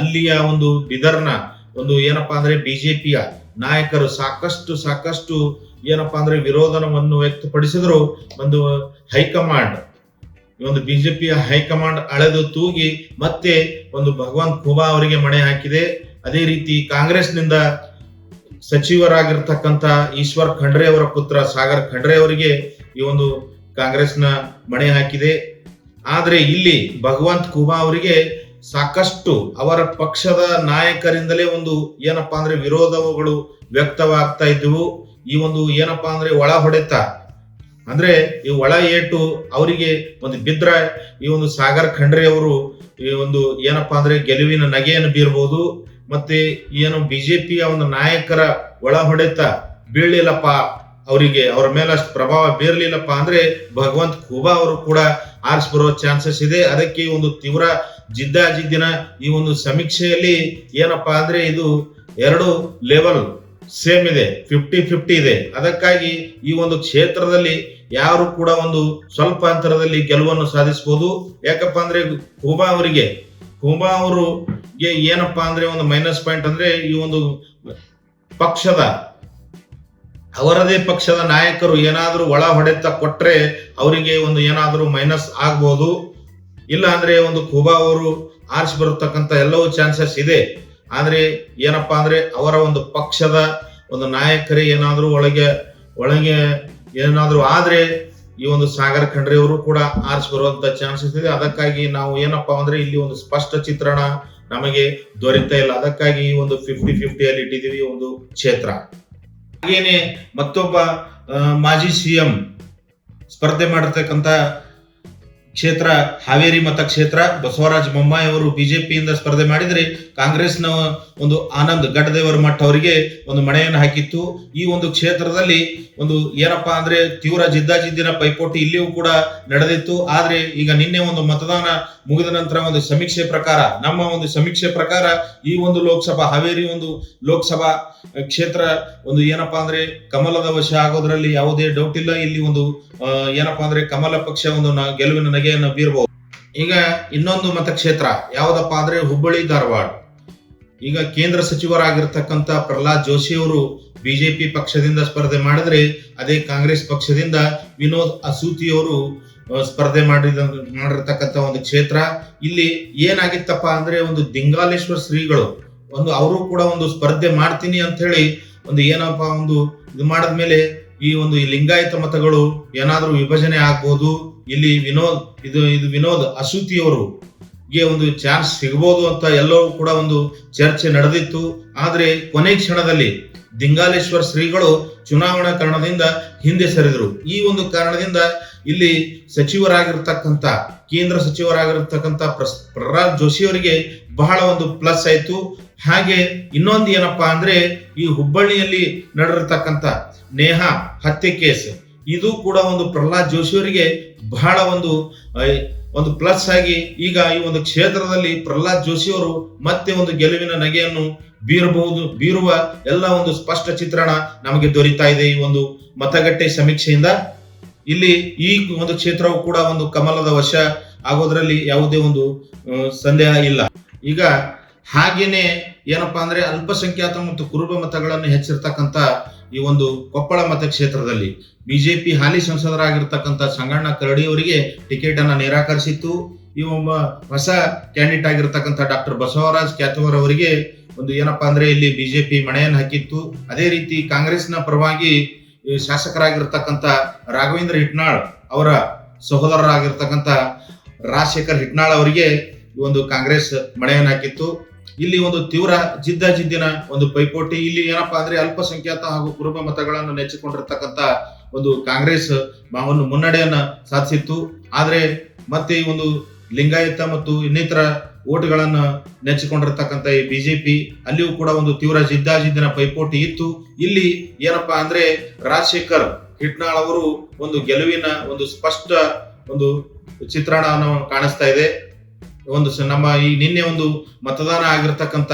ಅಲ್ಲಿಯ ಒಂದು ಬೀದರ್ನ ಒಂದು ಏನಪ್ಪಾ ಅಂದ್ರೆ ಬಿಜೆಪಿಯ ನಾಯಕರು ಸಾಕಷ್ಟು ಏನಪ್ಪಾ ಅಂದ್ರೆ ವಿರೋಧನವನ್ನು ವ್ಯಕ್ತಪಡಿಸಿದ್ರು. ಒಂದು ಹೈಕಮಾಂಡ್ ಒಂದು ಬಿಜೆಪಿಯ ಹೈಕಮಾಂಡ್ ಅಳೆದು ತೂಗಿ ಮತ್ತೆ ಒಂದು ಭಗವಂತ್ ಖೂಬಾ ಅವರಿಗೆ ಮಣೆ ಹಾಕಿದೆ. ಅದೇ ರೀತಿ ಕಾಂಗ್ರೆಸ್ನಿಂದ ಸಚಿವರಾಗಿರ್ತಕ್ಕಂಥ ಈಶ್ವರ್ ಖಂಡ್ರೆ ಅವರ ಪುತ್ರ ಸಾಗರ್ ಖಂಡ್ರೆ ಅವರಿಗೆ ಈ ಒಂದು ಕಾಂಗ್ರೆಸ್ನ ಮಣೆ ಹಾಕಿದೆ. ಆದ್ರೆ ಇಲ್ಲಿ ಭಗವಂತ್ ಖೂಬಾ ಅವರಿಗೆ ಸಾಕಷ್ಟು ಅವರ ಪಕ್ಷದ ನಾಯಕರಿಂದಲೇ ಒಂದು ಏನಪ್ಪಾ ಅಂದ್ರೆ ವಿರೋಧಗಳು ವ್ಯಕ್ತವಾಗ್ತಾ ಇದ್ವು. ಈ ಒಂದು ಏನಪ್ಪಾ ಅಂದ್ರೆ ಒಳ ಹೊಡೆತ ಅಂದ್ರೆ ಈ ಒಳ ಏಟು ಅವರಿಗೆ ಒಂದು ಬಿದ್ರ ಈ ಒಂದು ಸಾಗರ್ ಖಂಡ್ರೆ ಅವರು ಈ ಒಂದು ಏನಪ್ಪಾ ಅಂದ್ರೆ ಗೆಲುವಿನ ನಗೆಯನ್ನು ಬೀರಬಹುದು. ಮತ್ತೆ ಏನು ಬಿಜೆಪಿಯ ಒಂದು ನಾಯಕರ ಒಳ ಹೊಡೆತ ಬೀಳಲಿಲ್ಲಪ್ಪ ಅವರಿಗೆ, ಅವರ ಮೇಲೆ ಅಷ್ಟು ಪ್ರಭಾವ ಬೀರ್ಲಿಲ್ಲಪ್ಪ ಅಂದ್ರೆ ಭಗವಂತ್ ಖೂಬಾ ಅವರು ಕೂಡ ಆರಿಸಿ ಬರುವ ಚಾನ್ಸಸ್ ಇದೆ. ಅದಕ್ಕೆ ಒಂದು ತೀವ್ರ ಜಿದ್ದಾಜಿದ್ದಿನ ಈ ಒಂದು ಸಮೀಕ್ಷೆಯಲ್ಲಿ ಏನಪ್ಪಾ ಅಂದ್ರೆ ಇದು ಎರಡು ಲೆವೆಲ್ ಸೇಮ್ ಇದೆ, 50-50 ಇದೆ. ಅದಕ್ಕಾಗಿ ಈ ಒಂದು ಕ್ಷೇತ್ರದಲ್ಲಿ ಯಾರು ಕೂಡ ಒಂದು ಸ್ವಲ್ಪ ಅಂತರದಲ್ಲಿ ಗೆಲುವನ್ನು ಸಾಧಿಸಬಹುದು. ಯಾಕಪ್ಪ ಅಂದ್ರೆ ಖೂಬಾ ಅವರಿಗೆ ಏನಪ್ಪಾ ಅಂದ್ರೆ ಒಂದು ಮೈನಸ್ ಪಾಯಿಂಟ್ ಅಂದ್ರೆ ಈ ಒಂದು ಅವರದೇ ಪಕ್ಷದ ನಾಯಕರು ಏನಾದ್ರೂ ಒಳ ಹೊಡೆತ ಕೊಟ್ರೆ ಅವರಿಗೆ ಒಂದು ಏನಾದ್ರೂ ಮೈನಸ್ ಆಗ್ಬಹುದು. ಇಲ್ಲ ಅಂದ್ರೆ ಒಂದು ಖೂಬಾ ಅವರು ಆರಿಸಿ ಬರತಕ್ಕಂತ ಎಲ್ಲವೂ ಚಾನ್ಸಸ್ ಇದೆ. ಆದ್ರೆ ಏನಪ್ಪಾ ಅಂದ್ರೆ ಅವರ ಒಂದು ಪಕ್ಷದ ಒಂದು ನಾಯಕರೇ ಏನಾದ್ರೂ ಒಳಗೆ ಏನಾದ್ರೂ ಆದ್ರೆ ಈ ಒಂದು ಸಾಗರ್ ಖಂಡ್ರೆ ಅವರು ಕೂಡ ಆರಿಸಿ ಬರುವಂತ ಚಾನ್ಸಸ್ ಇದೆ. ಅದಕ್ಕಾಗಿ ನಾವು ಏನಪ್ಪಾ ಅಂದ್ರೆ ಇಲ್ಲಿ ಒಂದು ಸ್ಪಷ್ಟ ಚಿತ್ರಣ ನಮಗೆ ದೊರೀತಾ ಇಲ್ಲ. ಅದಕ್ಕಾಗಿ ಈ ಒಂದು 50-50 ಅಲ್ಲಿ ಇಟ್ಟಿದ್ದೀವಿ ಒಂದು ಕ್ಷೇತ್ರ. ಹಾಗೇನೆ ಮತ್ತೊಬ್ಬ ಮಾಜಿ ಸಿಎಂ ಸ್ಪರ್ಧೆ ಮಾಡಿರ್ತಕ್ಕಂಥ ಕ್ಷೇತ್ರ ಹಾವೇರಿ ಮತಕ್ಷೇತ್ರ. ಬಸವರಾಜ ಬೊಮ್ಮಾಯಿ ಅವರು ಬಿಜೆಪಿಯಿಂದ ಸ್ಪರ್ಧೆ ಮಾಡಿದರೆ ಕಾಂಗ್ರೆಸ್ನ ಒಂದು ಆನಂದ್ ಗಡ್ಡದೇವರ ಮಠ್ ಅವರಿಗೆ ಒಂದು ಮಣೆಯನ್ನು ಹಾಕಿತ್ತು. ಈ ಒಂದು ಕ್ಷೇತ್ರದಲ್ಲಿ ಒಂದು ಏನಪ್ಪಾ ಅಂದ್ರೆ ತೀವ್ರ ಜಿದ್ದಾಜಿದ್ದಿನ ಪೈಪೋಟಿ ಇಲ್ಲಿಯೂ ಕೂಡ ನಡೆದಿತ್ತು. ಆದ್ರೆ ಈಗ ನಿನ್ನೆ ಒಂದು ಮತದಾನ ಮುಗಿದ ನಂತರ ಒಂದು ಸಮೀಕ್ಷೆ ಪ್ರಕಾರ, ನಮ್ಮ ಒಂದು ಸಮೀಕ್ಷೆ ಪ್ರಕಾರ ಈ ಒಂದು ಲೋಕಸಭಾ ಹಾವೇರಿ ಒಂದು ಲೋಕಸಭಾ ಕ್ಷೇತ್ರ ಒಂದು ಏನಪ್ಪಾ ಅಂದ್ರೆ ಕಮಲದ ವಶ ಆಗೋದ್ರಲ್ಲಿ ಯಾವುದೇ ಡೌಟ್ ಇಲ್ಲ. ಇಲ್ಲಿ ಒಂದು ಏನಪ್ಪಾ ಅಂದ್ರೆ ಕಮಲ ಪಕ್ಷ ಒಂದು ಗೆಲುವಿನ ನಗೆಯನ್ನು ಬೀರಬಹುದು. ಈಗ ಇನ್ನೊಂದು ಮತಕ್ಷೇತ್ರ ಯಾವ್ದಪ್ಪ ಅಂದ್ರೆ ಹುಬ್ಬಳ್ಳಿ ಧಾರವಾಡ. ಈಗ ಕೇಂದ್ರ ಸಚಿವರಾಗಿರ್ತಕ್ಕಂಥ ಪ್ರಹ್ಲಾದ್ ಜೋಶಿ ಅವರು ಬಿಜೆಪಿ ಪಕ್ಷದಿಂದ ಸ್ಪರ್ಧೆ ಮಾಡಿದ್ರೆ, ಅದೇ ಕಾಂಗ್ರೆಸ್ ಪಕ್ಷದಿಂದ ವಿನೋದ್ ಅಸೂತಿ ಅವರು ಸ್ಪರ್ಧೆ ಮಾಡಿರ್ತಕ್ಕಂಥ ಒಂದು ಕ್ಷೇತ್ರ. ಇಲ್ಲಿ ಏನಾಗಿತ್ತಪ್ಪ ಅಂದ್ರೆ ಒಂದು ದಿಂಗಾಲೇಶ್ವರ ಶ್ರೀಗಳು ಒಂದು ಅವರು ಕೂಡ ಒಂದು ಸ್ಪರ್ಧೆ ಮಾಡ್ತೀನಿ ಅಂತ ಹೇಳಿ ಒಂದು ಏನಪ್ಪಾ ಒಂದು ಇದು ಮಾಡಿದ್ಮೇಲೆ ಈ ಒಂದು ಲಿಂಗಾಯತ ಮತಗಳು ಏನಾದ್ರೂ ವಿಭಜನೆ ಆಗ್ಬಹುದು. ಇಲ್ಲಿ ವಿನೋದ್ ಅಸೂತಿ ಅವರು ಒಂದು ಚಾನ್ಸ್ ಸಿಗಬಹುದು ಅಂತ ಎಲ್ಲವೂ ಕೂಡ ಒಂದು ಚರ್ಚೆ ನಡೆದಿತ್ತು. ಆದ್ರೆ ಕೊನೆ ಕ್ಷಣದಲ್ಲಿ ದಿಂಗಾಲೇಶ್ವರ ಶ್ರೀಗಳು ಚುನಾವಣಾ ಕಾರಣದಿಂದ ಹಿಂದೆ ಸರಿದರು. ಈ ಒಂದು ಕಾರಣದಿಂದ ಇಲ್ಲಿ ಸಚಿವರಾಗಿರ್ತಕ್ಕಂಥ ಕೇಂದ್ರ ಸಚಿವರಾಗಿರ್ತಕ್ಕಂಥ ಪ್ರಹ್ಲಾದ್ ಜೋಶಿ ಅವರಿಗೆ ಬಹಳ ಒಂದು ಪ್ಲಸ್ ಆಯ್ತು. ಹಾಗೆ ಇನ್ನೊಂದು ಏನಪ್ಪಾ ಅಂದ್ರೆ ಈ ಹುಬ್ಬಳ್ಳಿಯಲ್ಲಿ ನಡೆದಿರ್ತಕ್ಕಂಥ ನೇಹಾ ಹತ್ಯೆ ಕೇಸ್, ಇದು ಕೂಡ ಒಂದು ಪ್ರಹ್ಲಾದ್ ಜೋಶಿ ಅವರಿಗೆ ಬಹಳ ಒಂದು ಪ್ಲಸ್ ಆಗಿ ಈಗ ಈ ಒಂದು ಕ್ಷೇತ್ರದಲ್ಲಿ ಪ್ರಹ್ಲಾದ್ ಜೋಶಿ ಅವರು ಮತ್ತೆ ಒಂದು ಗೆಲುವಿನ ನಗೆಯನ್ನು ಬೀರುವ ಎಲ್ಲ ಒಂದು ಸ್ಪಷ್ಟ ಚಿತ್ರಣ ನಮಗೆ ದೊರೀತಾ ಇದೆ ಈ ಒಂದು ಮತಗಟ್ಟೆ ಸಮೀಕ್ಷೆಯಿಂದ. ಇಲ್ಲಿ ಈ ಒಂದು ಕ್ಷೇತ್ರವು ಕೂಡ ಒಂದು ಕಮಲದ ವಶ ಆಗೋದ್ರಲ್ಲಿ ಯಾವುದೇ ಒಂದು ಸಂದೇಹ ಇಲ್ಲ. ಈಗ ಹಾಗೇನೆ ಏನಪ್ಪಾ ಅಂದ್ರೆ ಅಲ್ಪಸಂಖ್ಯಾತ ಮತ್ತು ಕುರುಬ ಮತಗಳನ್ನು ಹೆಚ್ಚಿರ್ತಕ್ಕಂಥ ಈ ಒಂದು ಕೊಪ್ಪಳ ಮತಕ್ಷೇತ್ರದಲ್ಲಿ ಬಿಜೆಪಿ ಹಾಲಿ ಸಂಸದರಾಗಿರ್ತಕ್ಕಂಥ ಸಂಗಣ್ಣ ಕರಡಿ ಅವರಿಗೆ ಟಿಕೆಟ್ ಅನ್ನ ನಿರಾಕರಿಸಿತ್ತು. ಈ ಒಬ್ಬ ಹೊಸ ಕ್ಯಾಂಡಿಡೇಟ್ ಆಗಿರ್ತಕ್ಕಂಥ ಡಾಕ್ಟರ್ ಬಸವರಾಜ್ ಕ್ಯಾತವರ್ ಅವರಿಗೆ ಒಂದು ಏನಪ್ಪಾ ಅಂದ್ರೆ ಇಲ್ಲಿ ಬಿಜೆಪಿ ಮಣೆಯನ್ನು ಹಾಕಿತ್ತು. ಅದೇ ರೀತಿ ಕಾಂಗ್ರೆಸ್ನ ಪರವಾಗಿ ಶಾಸಕರಾಗಿರ್ತಕ್ಕಂಥ ರಾಘವೇಂದ್ರ ಹಿಟ್ನಾಳ್ ಅವರ ಸಹೋದರರಾಗಿರ್ತಕ್ಕಂಥ ರಾಜಶೇಖರ್ ಹಿಟ್ನಾಳ್ ಅವರಿಗೆ ಒಂದು ಕಾಂಗ್ರೆಸ್ ಮಣೆಯನ್ನು ಹಾಕಿತ್ತು. ಇಲ್ಲಿ ಒಂದು ತೀವ್ರ ಜಿದ್ದಾಜಿದ್ದಿನ ಒಂದು ಪೈಪೋಟಿ. ಇಲ್ಲಿ ಏನಪ್ಪಾ ಅಂದ್ರೆ ಅಲ್ಪಸಂಖ್ಯಾತ ಹಾಗೂ ಕುರುಬ ಮತಗಳನ್ನು ನೆಚ್ಚಿಕೊಂಡಿರ್ತಕ್ಕಂಥ ಒಂದು ಕಾಂಗ್ರೆಸ್ ಒಂದು ಮುನ್ನಡೆಯನ್ನ ಸಾಧಿಸಿತ್ತು. ಆದ್ರೆ ಮತ್ತೆ ಈ ಒಂದು ಲಿಂಗಾಯತ ಮತ್ತು ಇನ್ನಿತರ ಓಟ್ಗಳನ್ನ ನೆಚ್ಚಿಕೊಂಡಿರ್ತಕ್ಕಂಥ ಈ ಬಿಜೆಪಿ ಅಲ್ಲಿಯೂ ಕೂಡ ಒಂದು ತೀವ್ರ ಜಿದ್ದಾಜಿದ್ದಿನ ಪೈಪೋಟಿ ಇತ್ತು. ಇಲ್ಲಿ ಏನಪ್ಪಾ ಅಂದ್ರೆ ರಾಜಶೇಖರ್ ಹಿಟ್ನಾಳ್ ಅವರು ಒಂದು ಗೆಲುವಿನ ಒಂದು ಸ್ಪಷ್ಟ ಒಂದು ಚಿತ್ರಣವನ್ನು ಕಾಣಿಸ್ತಾ ಇದೆ. ಒಂದು ನಮ್ಮ ಈ ನಿನ್ನೆ ಒಂದು ಮತದಾನ ಆಗಿರ್ತಕ್ಕಂಥ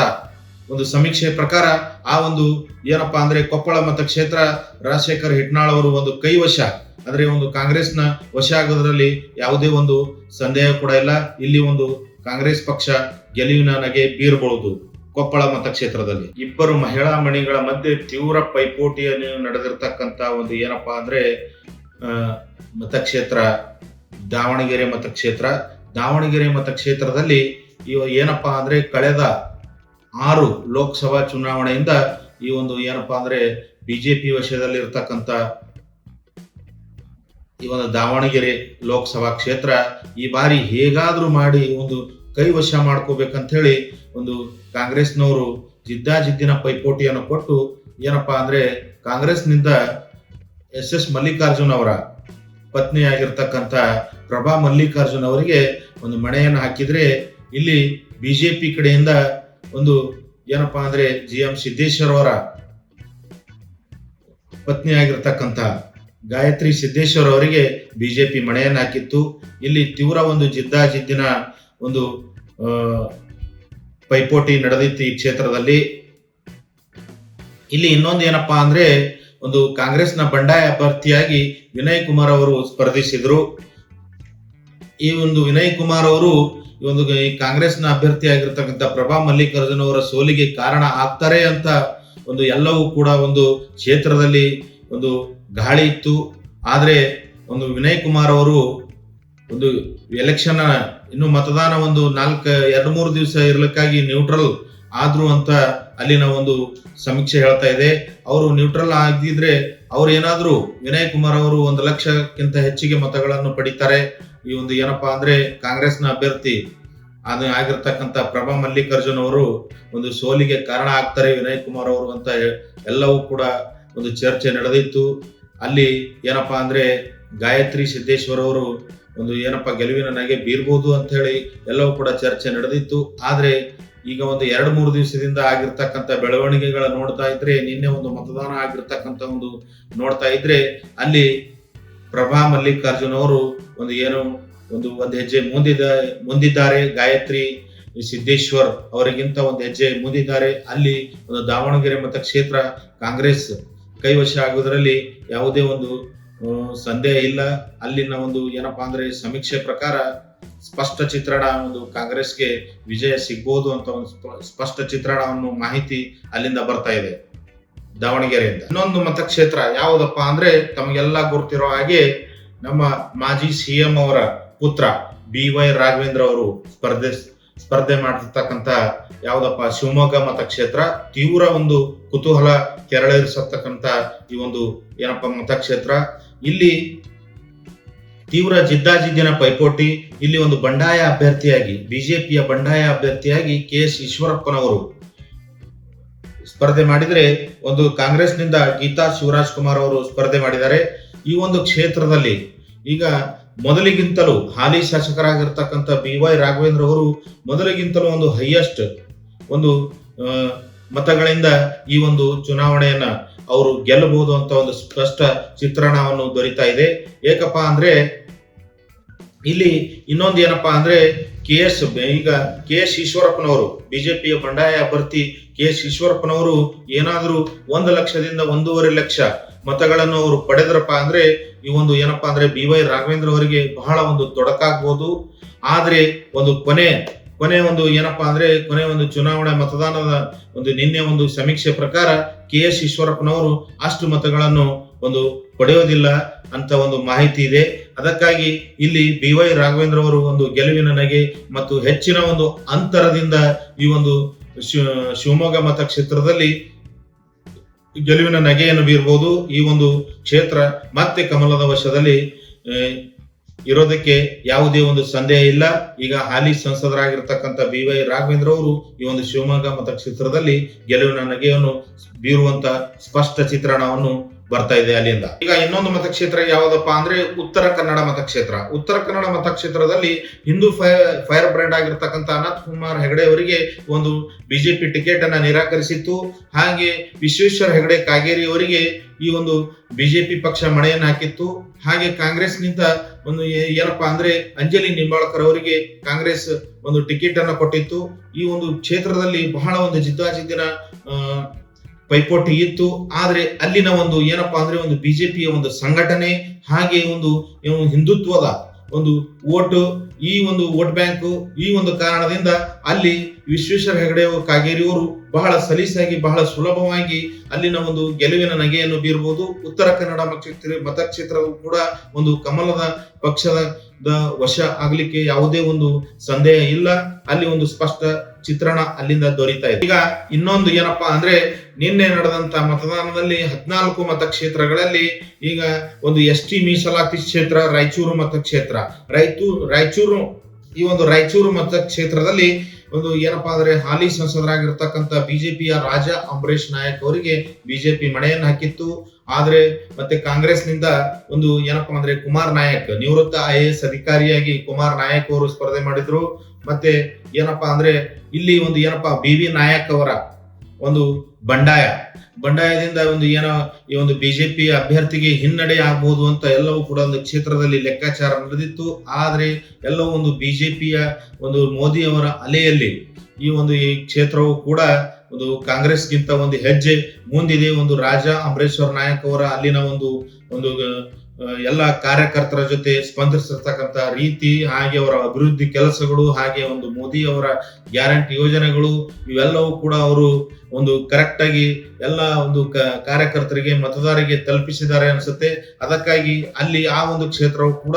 ಒಂದು ಸಮೀಕ್ಷೆ ಪ್ರಕಾರ ಆ ಒಂದು ಏನಪ್ಪಾ ಅಂದ್ರೆ ಕೊಪ್ಪಳ ಮತಕ್ಷೇತ್ರ ರಾಜಶೇಖರ್ ಹಿಟ್ನಾಳ್ ಅವರು ಒಂದು ಕೈವಶ ಅಂದ್ರೆ ಒಂದು ಕಾಂಗ್ರೆಸ್ನ ವಶ ಆಗೋದ್ರಲ್ಲಿ ಯಾವುದೇ ಒಂದು ಸಂದೇಹ ಕೂಡ ಇಲ್ಲ. ಇಲ್ಲಿ ಒಂದು ಕಾಂಗ್ರೆಸ್ ಪಕ್ಷ ಗೆಲುವಿನ ನಗೆ ಬೀರಬಹುದು. ಕೊಪ್ಪಳ ಮತಕ್ಷೇತ್ರದಲ್ಲಿ ಇಬ್ಬರು ಮಹಿಳಾ ಮಣಿಗಳ ಮಧ್ಯೆ ತೀವ್ರ ಪೈಪೋಟಿಯನ್ನು ನಡೆದಿರ್ತಕ್ಕಂಥ ಒಂದು ಏನಪ್ಪಾ ಅಂದ್ರೆ ಮತಕ್ಷೇತ್ರ ದಾವಣಗೆರೆ ಮತಕ್ಷೇತ್ರ. ದಾವಣಗೆರೆ ಮತಕ್ಷೇತ್ರದಲ್ಲಿ ಏನಪ್ಪಾ ಅಂದ್ರೆ ಕಳೆದ 6 ಲೋಕಸಭಾ ಚುನಾವಣೆಯಿಂದ ಈ ಒಂದು ಏನಪ್ಪಾ ಅಂದ್ರೆ ಬಿಜೆಪಿ ವಶದಲ್ಲಿ ಇರ್ತಕ್ಕಂಥ ಈ ಒಂದು ದಾವಣಗೆರೆ ಲೋಕಸಭಾ ಕ್ಷೇತ್ರ ಈ ಬಾರಿ ಹೇಗಾದ್ರೂ ಮಾಡಿ ಒಂದು ಕೈವಶ ಮಾಡ್ಕೋಬೇಕಂತ ಹೇಳಿ ಒಂದು ಕಾಂಗ್ರೆಸ್ನವರು ಜಿದ್ದಾಜಿದ್ದಿನ ಪೈಪೋಟಿಯನ್ನು ಕೊಟ್ಟು ಏನಪ್ಪಾ ಅಂದ್ರೆ ಕಾಂಗ್ರೆಸ್ನಿಂದ ಎಸ್ ಮಲ್ಲಿಕಾರ್ಜುನ್ ಅವರ ಪತ್ನಿ ಆಗಿರ್ತಕ್ಕಂಥ ಪ್ರಭಾ ಮಲ್ಲಿಕಾರ್ಜುನ್ ಅವರಿಗೆ ಒಂದು ಮಣೆಯನ್ನು ಹಾಕಿದ್ರೆ, ಇಲ್ಲಿ ಬಿಜೆಪಿ ಕಡೆಯಿಂದ ಒಂದು ಏನಪ್ಪಾ ಅಂದ್ರೆ GM ಸಿದ್ದೇಶ್ವರ್ ಅವರ ಪತ್ನಿ ಆಗಿರ್ತಕ್ಕಂಥ ಗಾಯತ್ರಿ ಸಿದ್ದೇಶ್ವರ್ ಅವರಿಗೆ ಬಿಜೆಪಿ ಮಣೆಯನ್ನು ಹಾಕಿತ್ತು. ಇಲ್ಲಿ ತೀವ್ರ ಒಂದು ಜಿದ್ದಾಜಿದ್ದಿನ ಒಂದು ಪೈಪೋಟಿ ನಡೆದಿತ್ತು ಈ ಕ್ಷೇತ್ರದಲ್ಲಿ. ಇಲ್ಲಿ ಇನ್ನೊಂದು ಏನಪ್ಪಾ ಅಂದ್ರೆ ಒಂದು ಕಾಂಗ್ರೆಸ್ನ ಬಂಡಾಯ ಅಭ್ಯರ್ಥಿಯಾಗಿ ವಿನಯ್ ಕುಮಾರ್ ಅವರು ಸ್ಪರ್ಧಿಸಿದ್ರು. ಈ ಒಂದು ವಿನಯ್ ಕುಮಾರ್ ಅವರು ಈ ಒಂದು ಕಾಂಗ್ರೆಸ್ನ ಅಭ್ಯರ್ಥಿ ಆಗಿರ್ತಕ್ಕಂಥ ಪ್ರಭಾ ಮಲ್ಲಿಕಾರ್ಜುನ್ ಅವರ ಸೋಲಿಗೆ ಕಾರಣ ಆಗ್ತಾರೆ ಅಂತ ಒಂದು ಎಲ್ಲವೂ ಕೂಡ ಒಂದು ಕ್ಷೇತ್ರದಲ್ಲಿ ಒಂದು ಗಾಳಿ ಇತ್ತು. ಆದ್ರೆ ಒಂದು ವಿನಯ್ ಕುಮಾರ್ ಅವರು ಒಂದು ಎಲೆಕ್ಷನ್ ಇನ್ನು ಮತದಾನ ಒಂದು 2-3 ದಿವಸ ಇರ್ಲಿಕ್ಕಾಗಿ ನ್ಯೂಟ್ರಲ್ ಆದ್ರು ಅಂತ ಅಲ್ಲಿನ ಒಂದು ಸಮೀಕ್ಷೆ ಹೇಳ್ತಾ ಇದೆ. ಅವರು ನ್ಯೂಟ್ರಲ್ ಆಗಿದ್ರೆ ಅವ್ರು ಏನಾದ್ರು ವಿನಯ್ ಕುಮಾರ್ ಅವರು 1 ಲಕ್ಷಕ್ಕಿಂತ ಹೆಚ್ಚಿಗೆ ಮತಗಳನ್ನು ಪಡಿತಾರೆ. ಈ ಒಂದು ಏನಪ್ಪಾ ಅಂದ್ರೆ ಕಾಂಗ್ರೆಸ್ನ ಅಭ್ಯರ್ಥಿ ಆಗಿರ್ತಕ್ಕಂಥ ಪ್ರಭಾ ಮಲ್ಲಿಕಾರ್ಜುನ್ ಅವರು ಒಂದು ಸೋಲಿಗೆ ಕಾರಣ ಆಗ್ತಾರೆ ವಿನಯ್ ಕುಮಾರ್ ಅವರು ಅಂತ ಎಲ್ಲವೂ ಕೂಡ ಒಂದು ಚರ್ಚೆ ನಡೆದಿತ್ತು. ಅಲ್ಲಿ ಏನಪ್ಪಾ ಅಂದ್ರೆ ಗಾಯತ್ರಿ ಸಿದ್ದೇಶ್ವರ್ ಅವರು ಒಂದು ಏನಪ್ಪಾ ಗೆಲುವಿನ ನಗೆ ಬೀರ್ಬೋದು ಅಂತ ಹೇಳಿ ಎಲ್ಲವೂ ಕೂಡ ಚರ್ಚೆ ನಡೆದಿತ್ತು. ಆದ್ರೆ ಈಗ ಒಂದು 2-3 ದಿವಸದಿಂದ ಆಗಿರ್ತಕ್ಕಂಥ ಬೆಳವಣಿಗೆಗಳ ನೋಡ್ತಾ ಇದ್ರೆ, ನಿನ್ನೆ ಒಂದು ಮತದಾನ ಆಗಿರ್ತಕ್ಕಂಥ ಒಂದು ನೋಡ್ತಾ ಇದ್ರೆ, ಅಲ್ಲಿ ಪ್ರಭಾ ಮಲ್ಲಿಕಾರ್ಜುನ್ ಅವರು ಒಂದು ಹೆಜ್ಜೆ ಮುಂದಿದ್ದಾರೆ. ಗಾಯತ್ರಿ ಸಿದ್ದೇಶ್ವರ್ ಅವರಿಗಿಂತ ಒಂದು ಹೆಜ್ಜೆ ಮುಂದಿದ್ದಾರೆ. ಅಲ್ಲಿ ಒಂದು ದಾವಣಗೆರೆ ಮತಕ್ಷೇತ್ರ ಕಾಂಗ್ರೆಸ್ ಕೈವಶ ಆಗುವುದರಲ್ಲಿ ಯಾವುದೇ ಒಂದು ಸಂದೇಹ ಇಲ್ಲ. ಅಲ್ಲಿನ ಒಂದು ಏನಪ್ಪಾ ಅಂದ್ರೆ ಸಮೀಕ್ಷೆ ಪ್ರಕಾರ ಸ್ಪಷ್ಟ ಚಿತ್ರಣ ಒಂದು ಕಾಂಗ್ರೆಸ್ಗೆ ವಿಜಯ ಸಿಗ್ಬಹುದು ಅಂತ ಒಂದು ಸ್ಪಷ್ಟ ಚಿತ್ರಣವನ್ನು ಮಾಹಿತಿ ಅಲ್ಲಿಂದ ಬರ್ತಾ ಇದೆ, ದಾವಣಗೆರೆಯಿಂದ. ಇನ್ನೊಂದು ಮತಕ್ಷೇತ್ರ ಯಾವುದಪ್ಪ ಅಂದ್ರೆ ತಮಗೆಲ್ಲ ಗುರ್ತಿರೋ ಹಾಗೆ ನಮ್ಮ ಮಾಜಿ ಸಿಎಂ ಅವರ ಪುತ್ರ BY ರಾಘವೇಂದ್ರ ಅವರು ಸ್ಪರ್ಧೆ ಮಾಡ್ತಿರ್ತಕ್ಕಂಥ ಯಾವ್ದಪ್ಪ ಶಿವಮೊಗ್ಗ ಮತಕ್ಷೇತ್ರ. ತೀವ್ರ ಒಂದು ಕುತೂಹಲ ಕೆರಳಿಸತಕ್ಕಂಥ ಈ ಒಂದು ಏನಪ್ಪ ಮತಕ್ಷೇತ್ರ. ಇಲ್ಲಿ ತೀವ್ರ ಜಿದ್ದಾಜಿದ್ದಿನ ಪೈಪೋಟಿ. ಇಲ್ಲಿ ಒಂದು ಬಂಡಾಯ ಅಭ್ಯರ್ಥಿಯಾಗಿ ಬಿಜೆಪಿಯ ಬಂಡಾಯ ಅಭ್ಯರ್ಥಿಯಾಗಿ KS ಈಶ್ವರಪ್ಪನವರು ಸ್ಪರ್ಧೆ ಮಾಡಿದ್ರೆ, ಒಂದು ಕಾಂಗ್ರೆಸ್ನಿಂದ ಗೀತಾ ಶಿವರಾಜ್ ಕುಮಾರ್ ಅವರು ಸ್ಪರ್ಧೆ ಮಾಡಿದ್ದಾರೆ. ಈ ಒಂದು ಕ್ಷೇತ್ರದಲ್ಲಿ ಈಗ ಮೊದಲಿಗಿಂತಲೂ ಹಾಲಿ ಶಾಸಕರಾಗಿರ್ತಕ್ಕಂಥ BY ರಾಘವೇಂದ್ರ ಅವರು ಮೊದಲಿಗಿಂತಲೂ ಒಂದು ಹೈಯೆಸ್ಟ್ ಒಂದು ಮತಗಳಿಂದ ಈ ಒಂದು ಚುನಾವಣೆಯನ್ನ ಅವರು ಗೆಲ್ಲಬಹುದು ಅಂತ ಒಂದು ಸ್ಪಷ್ಟ ಚಿತ್ರಣವನ್ನು ದೊರೀತಾ ಇದೆ. ಏಕಪ್ಪ ಅಂದ್ರೆ ಇಲ್ಲಿ ಇನ್ನೊಂದು ಏನಪ್ಪಾ ಅಂದ್ರೆ KS ಈಶ್ವರಪ್ಪನವರು, ಬಿಜೆಪಿಯ ಬಂಡಾಯ ಅಭ್ಯರ್ಥಿ KS ಈಶ್ವರಪ್ಪನವರು ಏನಾದರೂ 1 ಲಕ್ಷದಿಂದ 1.5 ಲಕ್ಷ ಮತಗಳನ್ನು ಅವರು ಪಡೆದ್ರಪ್ಪ ಅಂದ್ರೆ ಈ ಒಂದು ಏನಪ್ಪಾ ಅಂದ್ರೆ BY ರಾಘವೇಂದ್ರ ಅವರಿಗೆ ಬಹಳ ಒಂದು ತೊಡಕಾಗ್ಬೋದು. ಆದ್ರೆ ಒಂದು ಕೊನೆ ಒಂದು ಏನಪ್ಪಾ ಅಂದ್ರೆ ಕೊನೆ ಒಂದು ಚುನಾವಣಾ ಮತದಾನದ ಒಂದು ನಿನ್ನೆ ಒಂದು ಸಮೀಕ್ಷೆ ಪ್ರಕಾರ KS ಈಶ್ವರಪ್ಪನವರು ಅಷ್ಟು ಮತಗಳನ್ನು ಒಂದು ಪಡೆಯೋದಿಲ್ಲ ಅಂತ ಒಂದು ಮಾಹಿತಿ ಇದೆ. ಅದಕ್ಕಾಗಿ ಇಲ್ಲಿ BY ರಾಘವೇಂದ್ರ ಅವರು ಒಂದು ಗೆಲುವಿನ ನಗೆ ಮತ್ತು ಹೆಚ್ಚಿನ ಒಂದು ಅಂತರದಿಂದ ಈ ಒಂದು ಶಿವಮೊಗ್ಗ ಮತಕ್ಷೇತ್ರದಲ್ಲಿ ಗೆಲುವಿನ ನಗೆಯನ್ನು ಬೀರಬಹುದು. ಈ ಒಂದು ಕ್ಷೇತ್ರ ಮತ್ತೆ ಕಮಲದ ವಶದಲ್ಲಿ ಇರೋದಕ್ಕೆ ಯಾವುದೇ ಒಂದು ಸಂದೇಹ ಇಲ್ಲ. ಈಗ ಹಾಲಿ ಸಂಸದರಾಗಿರ್ತಕ್ಕಂಥ BY ರಾಘವೇಂದ್ರ ಅವರು ಈ ಒಂದು ಶಿವಮೊಗ್ಗ ಮತಕ್ಷೇತ್ರದಲ್ಲಿ ಗೆಲುವಿನ ನಗೆಯನ್ನು ಬೀರುವಂತ ಸ್ಪಷ್ಟ ಚಿತ್ರಣವನ್ನು ಬರ್ತಾ ಇದೆ ಅಲ್ಲಿಂದ. ಈಗ ಇನ್ನೊಂದು ಮತಕ್ಷೇತ್ರ ಯಾವುದಪ್ಪ ಅಂದ್ರೆ ಉತ್ತರ ಕನ್ನಡ ಮತಕ್ಷೇತ್ರ. ಉತ್ತರ ಕನ್ನಡ ಮತಕ್ಷೇತ್ರದಲ್ಲಿ ಹಿಂದೂ ಫೈರ್ ಬ್ರ್ಯಾಂಡ್ ಆಗಿರ್ತಕ್ಕಂಥ ಅನಂತ್ ಕುಮಾರ್ ಹೆಗಡೆ ಅವರಿಗೆ ಒಂದು ಬಿಜೆಪಿ ಟಿಕೆಟ್ ಅನ್ನ ನಿರಾಕರಿಸಿತ್ತು. ಹಾಗೆ ವಿಶ್ವೇಶ್ವರ ಹೆಗಡೆ ಕಾಗೇರಿ ಅವರಿಗೆ ಈ ಒಂದು ಬಿಜೆಪಿ ಪಕ್ಷ ಮಣೆಯನ್ನು ಹಾಕಿತ್ತು. ಹಾಗೆ ಕಾಂಗ್ರೆಸ್ನಿಂದ ಒಂದು ಏನಪ್ಪಾ ಅಂದ್ರೆ ಅಂಜಲಿ ನಿಂಬಾಳ್ಕರ್ ಅವರಿಗೆ ಕಾಂಗ್ರೆಸ್ ಒಂದು ಟಿಕೆಟ್ ಅನ್ನ ಕೊಟ್ಟಿತ್ತು. ಈ ಒಂದು ಕ್ಷೇತ್ರದಲ್ಲಿ ಬಹಳ ಒಂದು ಜಿದ್ದಾಜಿದ್ದಿನ ಪೈಪೋಟಿ ಇತ್ತು. ಆದ್ರೆ ಅಲ್ಲಿನ ಒಂದು ಏನಪ್ಪಾ ಅಂದ್ರೆ ಒಂದು ಬಿಜೆಪಿಯ ಒಂದು ಸಂಘಟನೆ ಹಾಗೆ ಒಂದು ಹಿಂದುತ್ವದ ಒಂದು ಈ ಒಂದು ವೋಟ್ ಬ್ಯಾಂಕ್, ಈ ಒಂದು ಕಾರಣದಿಂದ ಅಲ್ಲಿ ವಿಶ್ವೇಶ್ವರ ಹೆಗಡೆ ಕಾಗೇರಿ ಅವರು ಬಹಳ ಸಲೀಸಾಗಿ ಬಹಳ ಸುಲಭವಾಗಿ ಅಲ್ಲಿನ ಒಂದು ಗೆಲುವಿನ ನಗೆಯನ್ನು ಬೀರಬಹುದು. ಉತ್ತರ ಕನ್ನಡ ಮತಕ್ಷೇತ್ರವು ಕೂಡ ಒಂದು ಕಮಲದ ಪಕ್ಷದ ವಶ ಆಗ್ಲಿಕ್ಕೆ ಯಾವುದೇ ಒಂದು ಸಂದೇಹ ಇಲ್ಲ. ಅಲ್ಲಿ ಒಂದು ಸ್ಪಷ್ಟ ಚಿತ್ರಣ ಅಲ್ಲಿಂದ ದೊರೀತಾ ಇದೆ. ಈಗ ಇನ್ನೊಂದು ಏನಪ್ಪಾ ಅಂದ್ರೆ ನಿನ್ನೆ ನಡೆದಂತ ಮತದಾನದಲ್ಲಿ 14 ಮತಕ್ಷೇತ್ರಗಳಲ್ಲಿ ಈಗ ಒಂದು ST ಮೀಸಲಾತಿ ಕ್ಷೇತ್ರ ರಾಯಚೂರು ಮತಕ್ಷೇತ್ರ. ಈ ಒಂದು ರಾಯಚೂರು ಮತಕ್ಷೇತ್ರದಲ್ಲಿ ಒಂದು ಏನಪ್ಪಾ ಅಂದ್ರೆ ಹಾಲಿ ಸಂಸದರಾಗಿರ್ತಕ್ಕಂಥ ಬಿಜೆಪಿಯ ರಾಜಾ ಅಂಬರೀಶ್ ನಾಯಕ್ ಅವರಿಗೆ ಬಿಜೆಪಿ ಮಣೆಯನ್ನು ಹಾಕಿತ್ತು. ಆದ್ರೆ ಮತ್ತೆ ಕಾಂಗ್ರೆಸ್ನಿಂದ ಒಂದು ಏನಪ್ಪಾ ಅಂದ್ರೆ ಕುಮಾರ್ ನಾಯಕ್, ನಿವೃತ್ತ IAS ಅಧಿಕಾರಿಯಾಗಿ ಕುಮಾರ್ ನಾಯಕ್ ಅವರು ಸ್ಪರ್ಧೆ ಮಾಡಿದ್ರು. ಮತ್ತೆ ಏನಪ್ಪಾ ಅಂದ್ರೆ ಇಲ್ಲಿ ಒಂದು ಏನಪ್ಪಾ BV ನಾಯಕ್ ಅವರ ಒಂದು ಬಂಡಾಯದಿಂದ ಒಂದು ಈ ಒಂದು ಬಿಜೆಪಿ ಅಭ್ಯರ್ಥಿಗೆ ಹಿನ್ನಡೆ ಆಗಬಹುದು ಅಂತ ಎಲ್ಲವೂ ಕೂಡ ಒಂದು ಕ್ಷೇತ್ರದಲ್ಲಿ ಲೆಕ್ಕಾಚಾರ ನಡೆದಿತ್ತು. ಆದ್ರೆ ಎಲ್ಲವೂ ಒಂದು ಬಿಜೆಪಿಯ ಒಂದು ಮೋದಿ ಅವರ ಅಲೆಯಲ್ಲಿ ಈ ಕ್ಷೇತ್ರವು ಕೂಡ ಒಂದು ಕಾಂಗ್ರೆಸ್ಗಿಂತ ಒಂದು ಹೆಜ್ಜೆ ಮುಂದಿದೆ. ಒಂದು ರಾಜಾ ಅಂಬರೀಶ್ ನಾಯಕ್ ಅವರ ಅಲ್ಲಿನ ಒಂದು ಎಲ್ಲ ಕಾರ್ಯಕರ್ತರ ಜೊತೆ ಸ್ಪಂದಿಸಿರ್ತಕ್ಕಂಥ ರೀತಿ, ಹಾಗೆ ಅವರ ಅಭಿವೃದ್ಧಿ ಕೆಲಸಗಳು, ಹಾಗೆ ಒಂದು ಮೋದಿ ಅವರ ಗ್ಯಾರಂಟಿ ಯೋಜನೆಗಳು, ಇವೆಲ್ಲವೂ ಕೂಡ ಅವರು ಒಂದು ಕರೆಕ್ಟ್ ಆಗಿ ಎಲ್ಲ ಒಂದು ಕಾರ್ಯಕರ್ತರಿಗೆ ಮತದಾರರಿಗೆ ತಲುಪಿಸಿದ್ದಾರೆ ಅನ್ಸುತ್ತೆ. ಅದಕ್ಕಾಗಿ ಅಲ್ಲಿ ಆ ಒಂದು ಕ್ಷೇತ್ರವು ಕೂಡ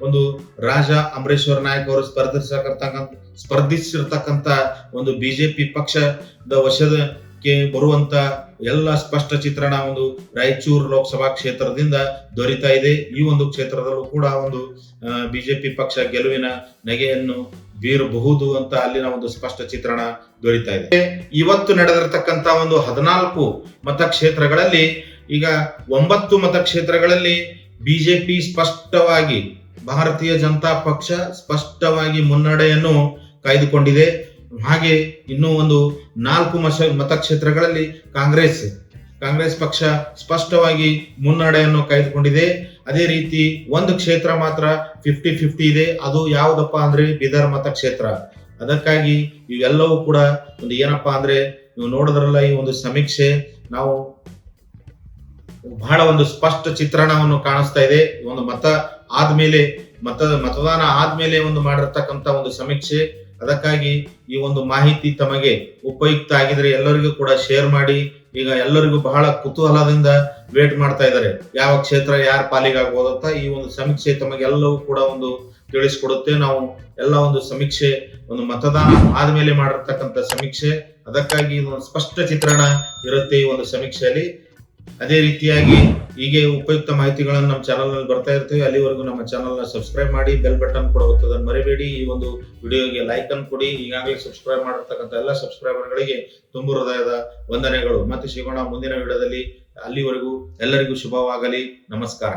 ಒಂದು ರಾಜಾ ಅಂಬರೀಶ್ ನಾಯಕ್ ಅವರು ಸ್ಪರ್ಧಿಸಿರ್ತಕ್ಕಂಥ ಒಂದು ಬಿಜೆಪಿ ಪಕ್ಷದ ವಶಕ್ಕೆ ಬರುವಂತ ಎಲ್ಲ ಸ್ಪಷ್ಟ ಚಿತ್ರಣ ಒಂದು ರಾಯಚೂರು ಲೋಕಸಭಾ ಕ್ಷೇತ್ರದಿಂದ ದೊರೀತಾ ಇದೆ. ಈ ಒಂದು ಕ್ಷೇತ್ರದಲ್ಲೂ ಕೂಡ ಒಂದು ಬಿಜೆಪಿ ಪಕ್ಷ ಗೆಲುವಿನ ನಗೆಯನ್ನು ಬೀರಬಹುದು ಅಂತ ಅಲ್ಲಿನ ಒಂದು ಸ್ಪಷ್ಟ ಚಿತ್ರಣ ದೊರೀತಾ ಇದೆ. ಇವತ್ತು ನಡೆದಿರತಕ್ಕಂತ ಒಂದು 14 ಮತಕ್ಷೇತ್ರಗಳಲ್ಲಿ ಈಗ 9 ಮತಕ್ಷೇತ್ರಗಳಲ್ಲಿ ಬಿಜೆಪಿ ಸ್ಪಷ್ಟವಾಗಿ ಭಾರತೀಯ ಜನತಾ ಪಕ್ಷ ಸ್ಪಷ್ಟವಾಗಿ ಮುನ್ನಡೆಯನ್ನು ಕಾಯ್ದುಕೊಂಡಿದೆ. ಹಾಗೆ ಇನ್ನೂ ಒಂದು 4 ಮತಕ್ಷೇತ್ರಗಳಲ್ಲಿ ಕಾಂಗ್ರೆಸ್ ಪಕ್ಷ ಸ್ಪಷ್ಟವಾಗಿ ಮುನ್ನಡೆಯನ್ನು ಕಾಯ್ದುಕೊಂಡಿದೆ. ಅದೇ ರೀತಿ ಒಂದು ಕ್ಷೇತ್ರ ಮಾತ್ರ 50-50 ಇದೆ. ಅದು ಯಾವುದಪ್ಪ ಅಂದ್ರೆ ಬೀದರ್ ಮತಕ್ಷೇತ್ರ. ಅದಕ್ಕಾಗಿ ಇವೆಲ್ಲವೂ ಕೂಡ ಒಂದು ಏನಪ್ಪಾ ಅಂದ್ರೆ ನೀವು ನೋಡಿದ್ರಲ್ಲ, ಈ ಒಂದು ಸಮೀಕ್ಷೆ ನಾವು ಬಹಳ ಒಂದು ಸ್ಪಷ್ಟ ಚಿತ್ರಣವನ್ನು ಕಾಣಿಸ್ತಾ ಇದೆ. ಒಂದು ಮತದಾನ ಆದ್ಮೇಲೆ ಒಂದು ಮಾಡಿರ್ತಕ್ಕಂತ ಒಂದು ಸಮೀಕ್ಷೆ. ಅದಕ್ಕಾಗಿ ಈ ಒಂದು ಮಾಹಿತಿ ತಮಗೆ ಉಪಯುಕ್ತ ಆಗಿದ್ರೆ ಎಲ್ಲರಿಗೂ ಕೂಡ ಶೇರ್ ಮಾಡಿ. ಈಗ ಎಲ್ಲರಿಗೂ ಬಹಳ ಕುತೂಹಲದಿಂದ ವೇಟ್ ಮಾಡ್ತಾ ಇದ್ದಾರೆ, ಯಾವ ಕ್ಷೇತ್ರ ಯಾರ ಪಾಲಿಗಾಗ್ಬೋದು ಅಂತ. ಈ ಒಂದು ಸಮೀಕ್ಷೆ ತಮಗೆಲ್ಲವೂ ಕೂಡ ಒಂದು ತಿಳಿಸ್ಕೊಡುತ್ತೆ. ನಾವು ಎಲ್ಲ ಒಂದು ಸಮೀಕ್ಷೆ, ಒಂದು ಮತದಾನ ಆದ್ಮೇಲೆ ಮಾಡಿರ್ತಕ್ಕಂಥ ಸಮೀಕ್ಷೆ. ಅದಕ್ಕಾಗಿ ಒಂದು ಸ್ಪಷ್ಟ ಚಿತ್ರಣ ಇರುತ್ತೆ ಈ ಒಂದು ಸಮೀಕ್ಷೆಯಲ್ಲಿ. ಅದೇ ರೀತಿಯಾಗಿ ಹೀಗೆ ಉಪಯುಕ್ತ ಮಾಹಿತಿಗಳನ್ನು ನಮ್ಮ ಚಾನಲ್ ನಲ್ಲಿ ಬರ್ತಾ ಇರ್ತೇವೆ. ಅಲ್ಲಿವರೆಗೂ ನಮ್ಮ ಚಾನಲ್ ನ ಸಬ್ಸ್ಕ್ರೈಬ್ ಮಾಡಿ, ಬೆಲ್ ಬಟನ್ ಕೂಡ ಒತ್ತೋದನ್ನು ಮರಿಬೇಡಿ. ಈ ಒಂದು ವಿಡಿಯೋಗೆ ಲೈಕ್ ಅನ್ನು ಕೊಡಿ. ಈಗಾಗಲೇ ಸಬ್ಸ್ಕ್ರೈಬ್ ಮಾಡಿರ್ತಕ್ಕಂಥ ಎಲ್ಲ ಸಬ್ಸ್ಕ್ರೈಬರ್ ಗಳಿಗೆ ತುಂಬು ಹೃದಯದ ವಂದನೆಗಳು. ಮತ್ತೆ ಸಿಗೋಣ ಮುಂದಿನ ವಿಡಿಯೋದಲ್ಲಿ. ಅಲ್ಲಿವರೆಗೂ ಎಲ್ಲರಿಗೂ ಶುಭವಾಗಲಿ. ನಮಸ್ಕಾರ.